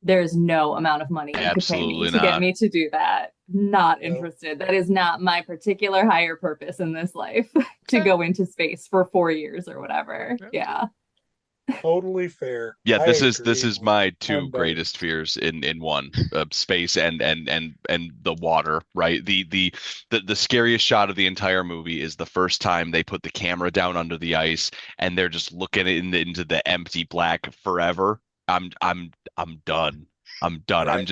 S3: There's no amount of money you could pay me
S2: Absolutely
S3: to get
S2: not.
S3: me to do that. Not
S1: No.
S3: interested. That is not my particular higher purpose in this life to go into space for 4 years or whatever.
S6: Okay.
S3: Yeah.
S1: totally fair.
S2: Yeah,
S1: I
S2: this is
S1: agree.
S2: my two
S1: I'm
S2: greatest fears in one, space and the water, right? The scariest shot of the entire movie is the first time they put the camera down under the ice and they're just looking into the empty black forever. I'm done. I'm done.
S1: Right.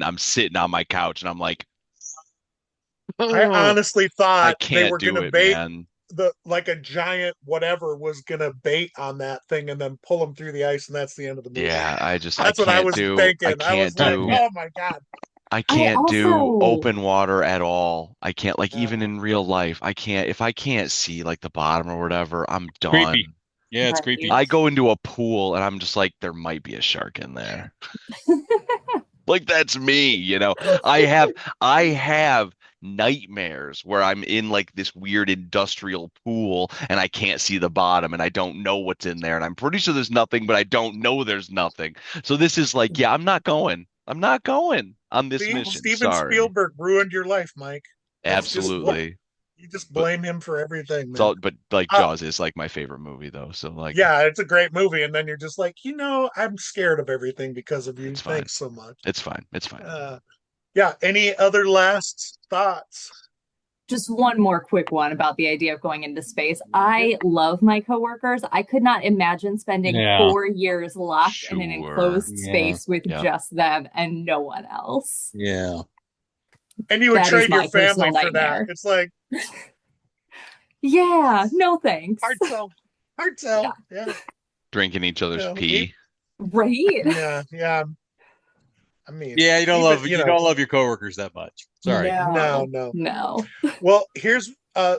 S2: I'm sitting on my couch and I'm like,
S1: I honestly
S2: I
S1: thought they
S2: can't
S1: were
S2: do
S1: going to
S2: it,
S1: bait
S2: man.
S1: like a giant whatever was going to bait on that thing and then pull them through the ice, and that's the end of the movie.
S2: Yeah, I
S1: That's what I was thinking.
S2: I
S1: I was
S2: can't
S1: like,
S2: do
S1: oh my God.
S2: I
S3: I
S2: can't do
S3: also
S2: open water at all. I can't, like, even
S1: No.
S2: in real life, I can't, if I can't see like the bottom or whatever, I'm
S7: Creepy.
S2: done.
S7: Yeah, it's
S3: Right.
S7: creepy.
S2: I go into a pool and I'm just like, there might be a shark in there. Like that's me, you know. I have nightmares where I'm in like this weird industrial pool and I can't see the bottom and I don't know what's in there and I'm pretty sure there's nothing, but I don't know there's nothing. So this is like, yeah, I'm not going. I'm not going on this
S1: See,
S2: mission.
S1: Steven
S2: Sorry.
S1: Spielberg ruined your life, Mike. That's just what
S2: Absolutely.
S1: you just
S2: But
S1: blame him for everything,
S2: it's
S1: man.
S2: all, but like
S1: Uh,
S2: Jaws is like my favorite movie though. So like
S1: yeah, it's a great movie, and then you're just like, I'm scared of everything because of you.
S2: it's fine.
S1: Thanks so much.
S2: It's fine. It's fine.
S1: Yeah. Any other last thoughts?
S3: just one more quick one about the idea of going into space. I love my coworkers. I could not imagine spending
S7: Yeah.
S3: 4 years locked in an
S2: Sure.
S3: enclosed
S7: Yeah.
S3: space with
S2: Yep.
S3: just them and no one else.
S7: Yeah.
S1: And you would
S3: That is
S1: trade your
S3: my personal
S1: family for that.
S3: nightmare.
S1: It's like
S3: Yeah, no thanks.
S1: hard sell. Hard sell. Yeah.
S2: Drinking each other's
S1: Yeah.
S2: pee.
S3: Right?
S1: Yeah. Yeah. I mean,
S7: Yeah, you don't
S1: even,
S7: love you don't love your coworkers that much. Sorry.
S1: No. Well, here's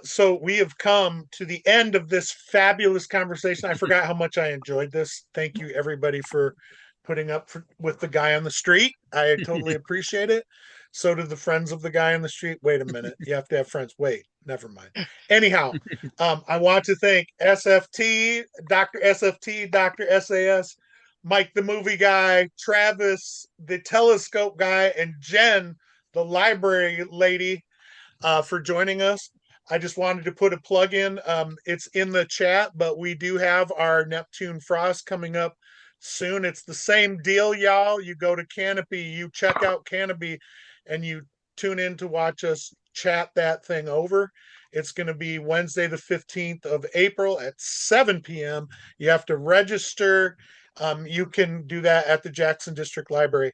S1: so we have come to the end of this fabulous conversation. I forgot how much I enjoyed this. Thank you everybody for putting up with the guy on the street. I totally appreciate it. So do the friends of the guy on the street. Wait a minute. You have to have friends. Wait, never mind. Anyhow, I want to thank SFT, Dr. SFT, Dr. SAS, Mike the movie guy, Travis the telescope guy, and Jen the library lady for joining us. I just wanted to put a plug in. It's in the chat, but we do have our Neptune Frost coming up soon. It's the same deal, y'all. You go to Canopy, you check out Canopy, and you tune in to watch us chat that thing over. It's going to be Wednesday, the 15th of April at 7 p.m. You have to register. You can do that at the Jackson District Library.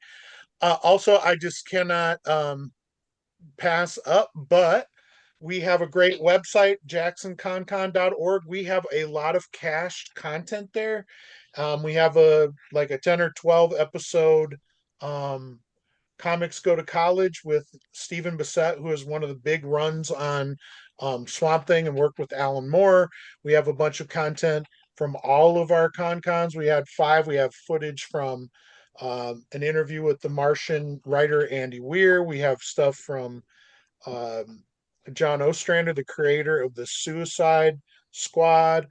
S1: Also, I just cannot pass up, but we have a great website, jacksonconcon.org. We have a lot of cached content there. We have a 10 or 12 episode Comics Go to College with Stephen Bissett, who is one of the big runs on Swamp Thing and worked with Alan Moore. We have a bunch of content from all of our ConCons. We had 5. We have footage from an interview with the Martian writer Andy Weir. We have stuff from John Ostrander, the creator of the Suicide Squad.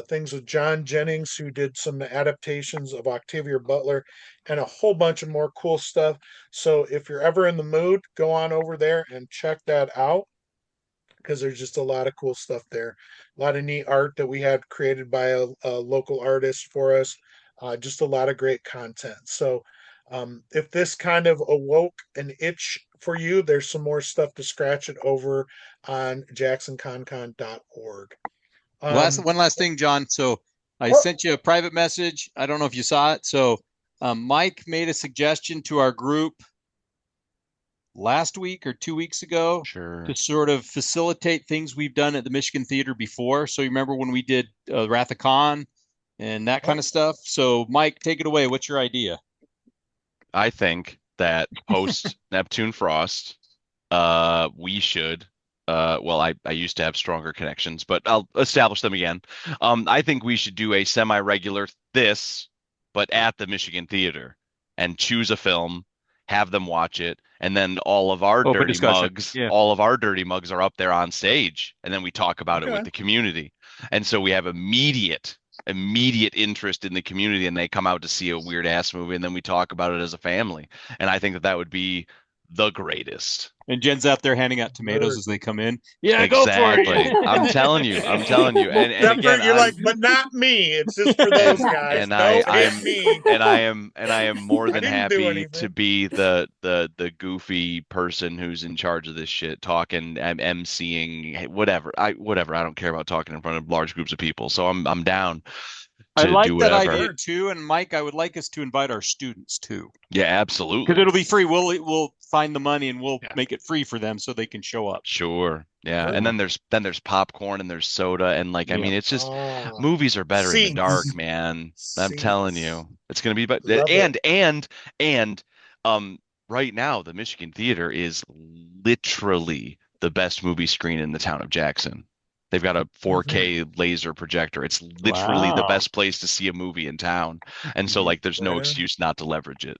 S1: things with John Jennings, who did some adaptations of Octavia Butler and a whole bunch of more cool stuff. So if you're ever in the mood, go on over there and check that out, because there's just a lot of cool stuff there. A lot of neat art that we had created by a local artist for us. Just a lot of great content. So if this kind of awoke an itch for you, there's some more stuff to scratch it over on jacksonconcon.org.
S7: One last thing, John. So I sent you a private message. I don't know if you saw it. So Mike made a suggestion to our group last week or 2 weeks ago to sort of facilitate things we've done at the Michigan Theater before. So you remember when we did Wrath of Khan and that kind of stuff? So Mike, take it away. What's your idea?
S2: I think that post Neptune Frost, we should well, I used to have stronger connections, but I'll establish them again. I think we should do a semi-regular but at the Michigan Theater, and choose a film, have them watch it, and then all of our
S7: Open
S2: dirty
S7: discussion.
S2: mugs,
S7: Yeah.
S2: all of our dirty mugs are up there on stage, and then we talk about it with the community. And so we have immediate interest in the community, and they come out to see a weird ass movie, and then we talk about it as a family. And I think that would be the greatest.
S7: And Jen's out there handing out tomatoes as they come in. Yeah,
S2: exactly.
S7: go for it.
S2: I'm telling you. And again,
S1: you're like, but not me. It's just for those guys.
S2: And
S1: Don't hit me.
S2: and I am more than
S1: didn't do
S2: happy
S1: anything.
S2: to be the goofy person who's in charge of this shit, talking, emceeing, whatever. I don't care about talking in front of large groups of people. So I'm down
S7: I
S2: to
S7: like
S2: do
S7: that
S2: whatever.
S7: idea too. And Mike, I would like us to invite our students too.
S2: Yeah, absolutely.
S7: Because it'll be free. We'll find the money and we'll make it free for them so they can show up.
S2: Sure. Yeah. And then there's popcorn and there's soda, and I mean, it's just movies are better in the dark, man. I'm telling you. It's gonna be and right now the Michigan Theater is literally the best movie screen in the town of Jackson. They've got a 4K laser projector. It's literally the best place to see a movie in town. And so there's no excuse not to leverage it.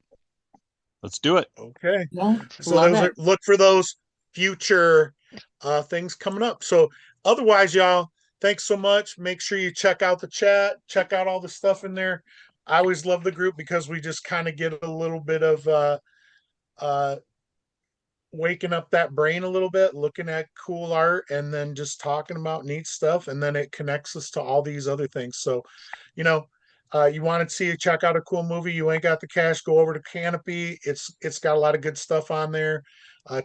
S7: Let's do it.
S1: Okay.
S3: Yeah,
S1: So look for those future things coming up. So otherwise, y'all, thanks so much. Make sure you check out the chat, check out all the stuff in there. I always love the group because we just kind of get a little bit of waking up that brain a little bit, looking at cool art, and then just talking about neat stuff, and then it connects us to all these other things. So you want to check out a cool movie, you ain't got the cash, go over to Canopy. It's got a lot of good stuff on there.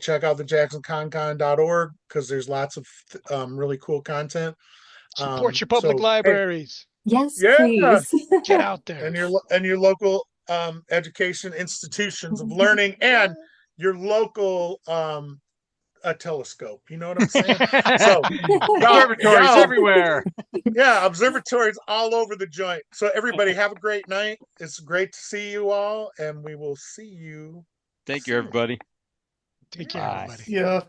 S1: Check out the jacksonconcon.org, because there's lots of really cool content.
S6: Support your public libraries.
S3: Yes, please.
S6: Get out there.
S1: And your local education institutions of learning, and your local a telescope. You know what I'm saying? So
S7: observatories everywhere.
S1: Yeah, observatories all over the joint. So everybody have a great night. It's great to see you all, and we will see you.
S7: Thank you, everybody.
S6: Take care, everybody.
S5: Yeah.